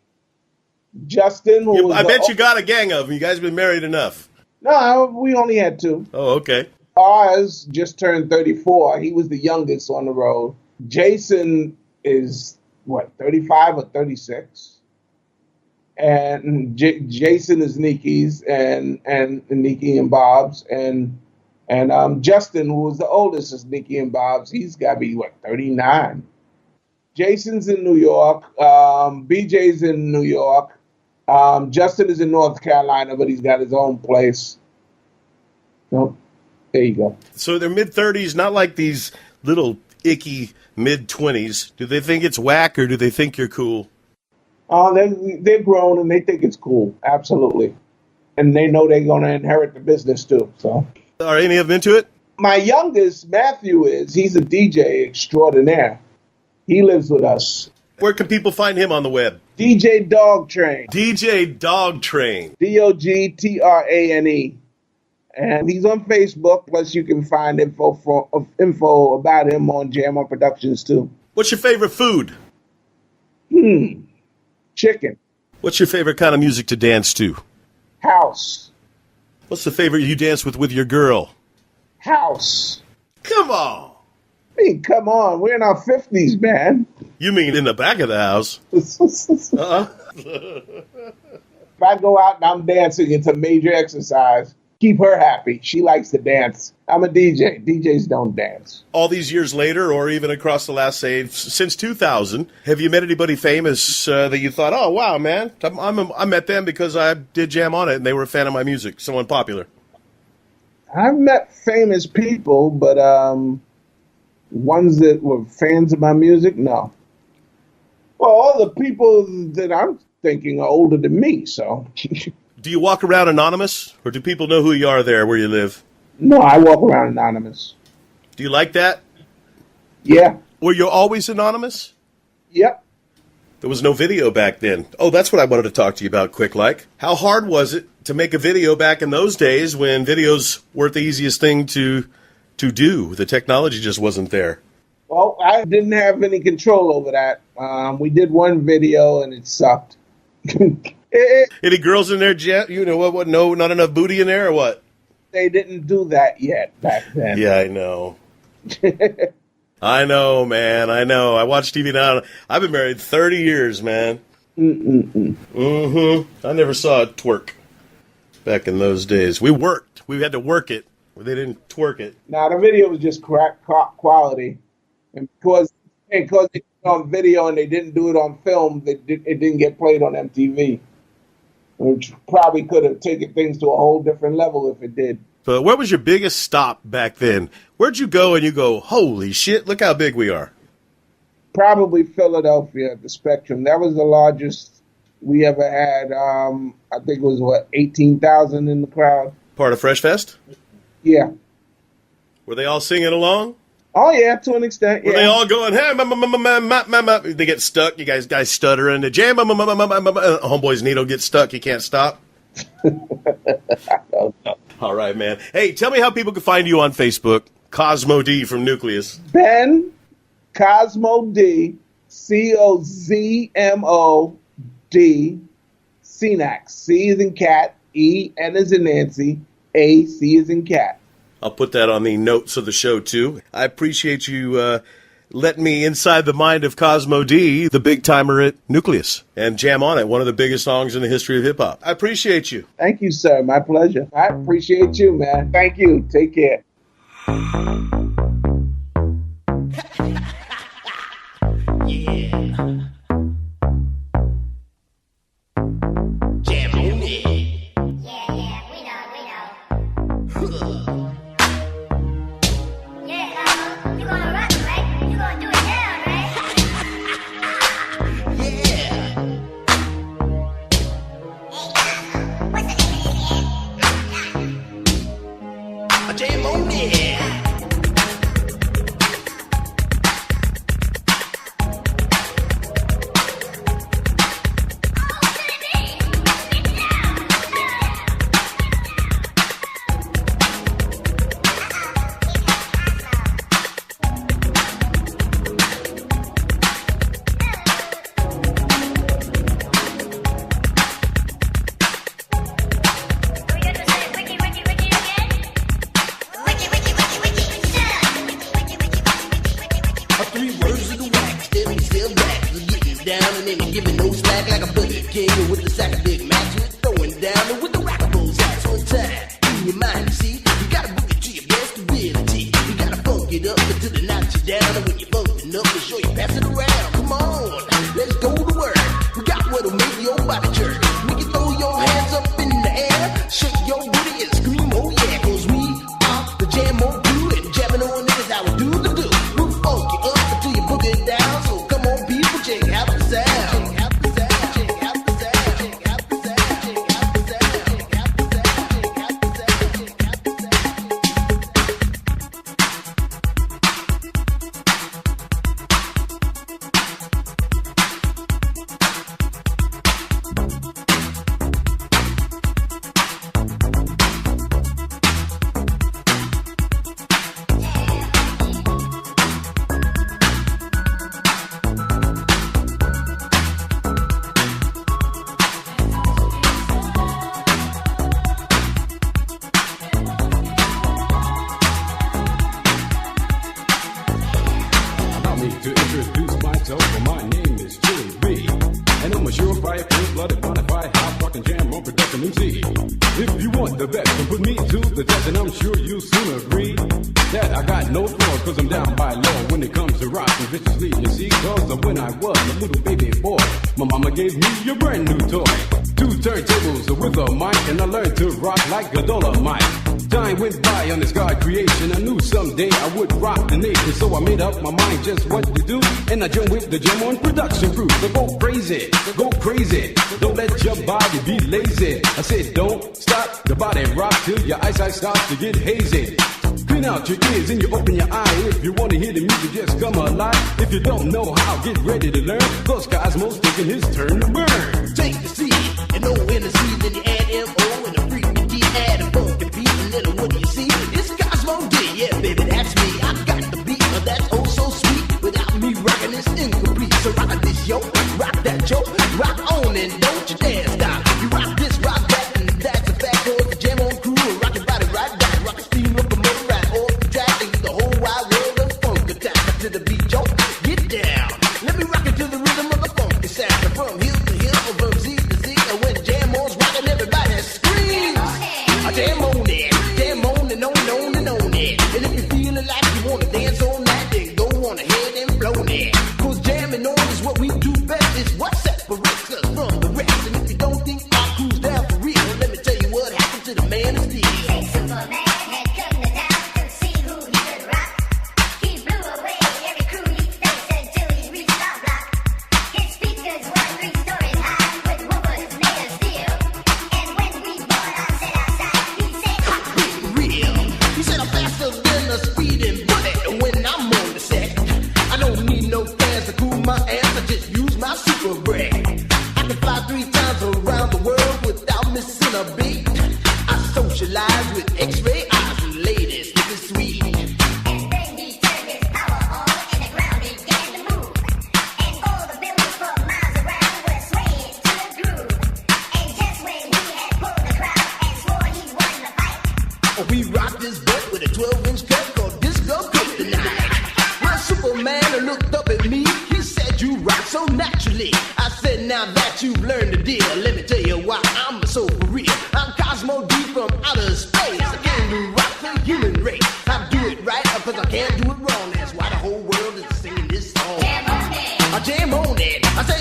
Justin, I bet you got a gang of them. You guys been married enough. No, we only had 2. Oh, okay. Ours just turned 34. He was the youngest on the road. Jason is, 35 or 36? And Jason is Nikki's and Nikki and Bob's. And Justin, who was the oldest, is Nikki and Bob's. He's got to be, 39? Jason's in New York. BJ's in New York. Justin is in North Carolina, but he's got his own place. So, there you go. So they're mid-30s, not like these little icky mid-20s. Do they think it's whack, or do they think you're cool? They're grown, and they think it's cool. Absolutely. And they know they're going to inherit the business, too. So, are any of them into it? My youngest, Matthew, he's a DJ extraordinaire. He lives with us. Where can people find him on the web? DJ Dog Train. DJ Dog Train. DOGTRANE. And he's on Facebook. Plus, you can find info about him on Jam On Productions, too. What's your favorite food? Chicken. What's your favorite kind of music to dance to? House. What's the favorite you dance with your girl? House. Come on. I mean, come on. We're in our 50s, man. You mean in the back of the house? If I go out and I'm dancing, it's a major exercise. Keep her happy. She likes to dance. I'm a DJ. DJs don't dance. All these years later, or even across the last, say, since 2000, have you met anybody famous that you thought, oh, wow, man, I met them because I did Jam On It and they were a fan of my music, someone popular? I've met famous people, but ones that were fans of my music, no. Well, all the people that I'm thinking are older than me, so. Do you walk around anonymous, or do people know who you are there where you live? No, I walk around anonymous. Do you like that? Yeah. Were you always anonymous? Yep. There was no video back then. Oh, that's what I wanted to talk to you about quick like. How hard was it to make a video back in those days when videos weren't the easiest thing to do? The technology just wasn't there. Well, I didn't have any control over that. We did one video and it sucked. Any girls in there, Jet? You know what? No, not enough booty in there, or what? They didn't do that yet back then. Yeah, I know. I know, man. I know. I watch TV now. I've been married 30 years, man. I never saw a twerk back in those days. We worked. We had to work it. They didn't twerk it. Now, the video was just crack quality. And because it's on video and they didn't do it on film, it didn't get played on MTV. Which probably could have taken things to a whole different level if it did. But where was your biggest stop back then? Where'd you go and you go, holy shit, look how big we are? Probably Philadelphia at the Spectrum. That was the largest we ever had. I think it was, 18,000 in the crowd. Part of Fresh Fest? Yeah. Were they all singing along? Oh, yeah, to an extent, yeah. Were they all going, hey, they get stuck, you guys stuttering, the jam, homeboy's needle gets stuck, you can't stop? All right, man. Hey, tell me how people can find you on Facebook. Cosmo D from Nucleus. Ben Cosmo D, COZMO D, CNAX. C is in cat, E, N is in Nancy, A, C is in cat. I'll put that on the notes of the show, too. I appreciate you letting me inside the mind of Cosmo D, the big timer at Nucleus, and Jam On It, one of the biggest songs in the history of hip-hop. I appreciate you. Thank you, sir. My pleasure. I appreciate you, man. Thank you. Take care. king with the sack of Big Macs, with throwing down with the rockables at one time. In your mind, you see, you gotta book it to your best ability. You gotta funk it up until they knock you down, and when you're bumping up, make sure you pass it around. Come on, let's go to work. We got what'll make your body jerk. Make you throw your hands up in the air, shake your booty and scream, oh yeah, 'cause we are the jam on crew, and jamming on niggas how we do the do. We'll funk you up until you book it down. So come on, people, check out the sound. Check out the sound. Check out the sound. Check out the sound. Check out the sound. Check out the sound. Check out the sound. Check out the sound. Allow me to introduce myself. My name is Stevie, and I'm a surefire, cold-blooded, bonafide, hot fucking jam on production MC. If you want the best, then put me to the test, and I'm sure you'll soon agree that I got no flaws, 'cause I'm down by law when it comes to rocking viciously. You see, 'cause when I was a little baby boy, my mama gave me a brand new toy. 2 turntables with a mic, and I learned to rock like a Dolomite. Time went by on this God creation. I knew someday I would rock the nation, so I made up my mind just what to do, and I joined with the Jam on production crew. So go crazy, go crazy. Don't let your body be lazy. I said don't stop the body rock till your eyesight starts to get hazy. Clean out your ears and you open your eye. If you want to hear the music, just come alive. If you don't know how, get ready to learn. Cause Cosmo's taking his turn to burn. Take the C and O in the C, then you add M-O and a freaky D, add a funky beat, and then what do you see? It's Cosmo D, yeah baby, that's me. I got the beat, that's oh so sweet. Without me rocking, it's incomplete. So rock this, yo, rock that, yo, rock on and don't you dare stop. You rock this, rock that, and that's a fact. 'Cause the Jam on crew will rock your body right back. Rock a steam locomotive right off the track, and the whole wide world of funk attack. To the beat, yo, get down. Let me rock it to the rhythm of the funky sound. From hill to hill, from Z to Z, and when Jam on's rocking, everybody screams. I jam on it, jam on and on and on and on it. And if you're feeling like you wanna dance on that, then go on ahead and blow it. 'Cause jamming on is what we do best. It's what separates us from the rest. And if you don't think our crew's down for real, let me tell you what happened to the man of steel. Superman had come to town to see who he could rock. He blew away every crew he faced until he reached our block. His speakers were 3 stories high with woofers made of steel. And when we brought our set outside, he said, Real. He said I'm faster than a speeding bullet when I'm on the set. I don't need no fans to cool my ass. I just use my super brand. I can fly 3 times around the world without missing a beat. I socialize with X-ray eyes and ladies, this is sweet. and then he turned his power on and the ground began to move. And all the buildings for miles around were swaying to the groove. And just when he had pulled the crowd and swore he won the fight, We rocked this boat with a 12-inch cut called Disco Kryptonite. When Superman looked up at me, he said, you rock so naturally. I said, now that you've learned the deal, let me tell you why I'm so for real. I'm Cosmo D from outer space. I came to rock the human race. I do it right because I can't do it wrong. That's why the whole world is singing this song. jam on it. I jam on it. I say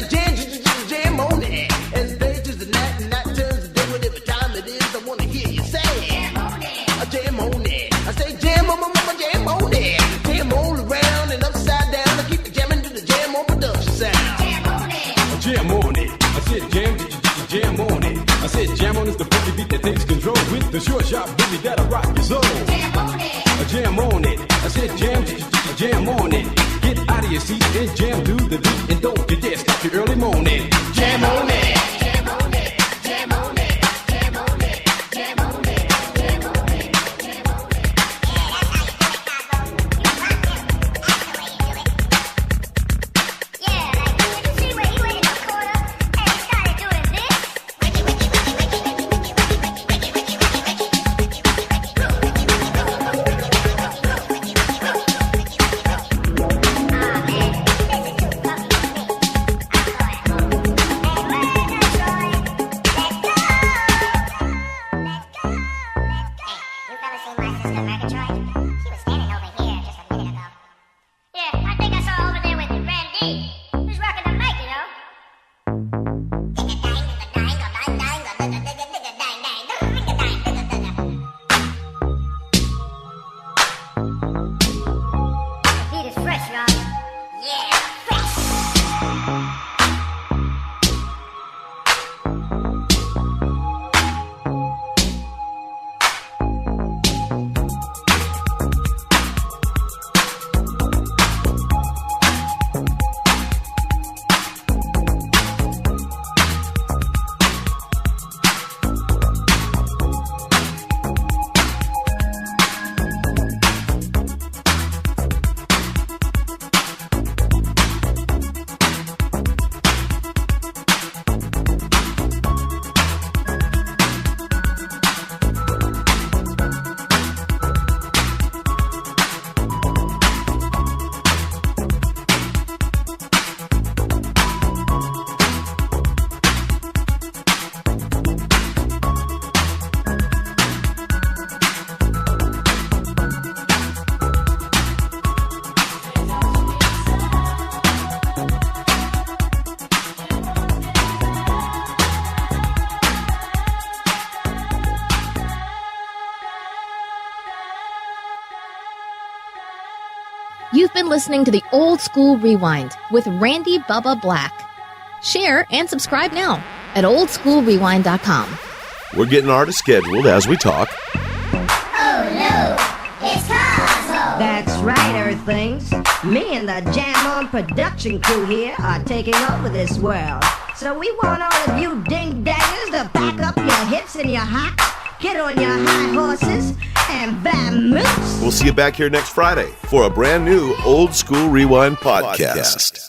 jam on it. As day turns to night and night turns to day, whatever time it is, I want to hear you say Jam on it. I jam on it. I say jam on jam on it. Jam all around and upside down. I keep jamming to the Jam on production sound. Jam on it. Jam on it. I said jam on it. I said jam on is the funky beat that takes control with the short sharp booty that'll rock your soul. Jam on it. Jam on it. I said jam on it. Get out of your seat and jam to the beat, and don't you dare stop your early morning. Jam on it. Jam on it. Jam on it. Jam on it. Jam on it. Jam on it. Jam on it. Yeah, like you can see where he went in the corner and he started doing this. Ah, man, this is too funky for me. I'm going home. You've been listening to the Old School Rewind with Randy Bubba Black. Share and subscribe now at oldschoolrewind.com. We're getting artists scheduled as we talk. Oh no, it's Cosmo. That's right, Earthlings. Me and the Jam On production crew here are taking over this world. So we want all of you ding-dangers to pack up your hips and your hops, get on your high horses, and vamoose. We'll see you back here next Friday for a brand new Old School Rewind podcast.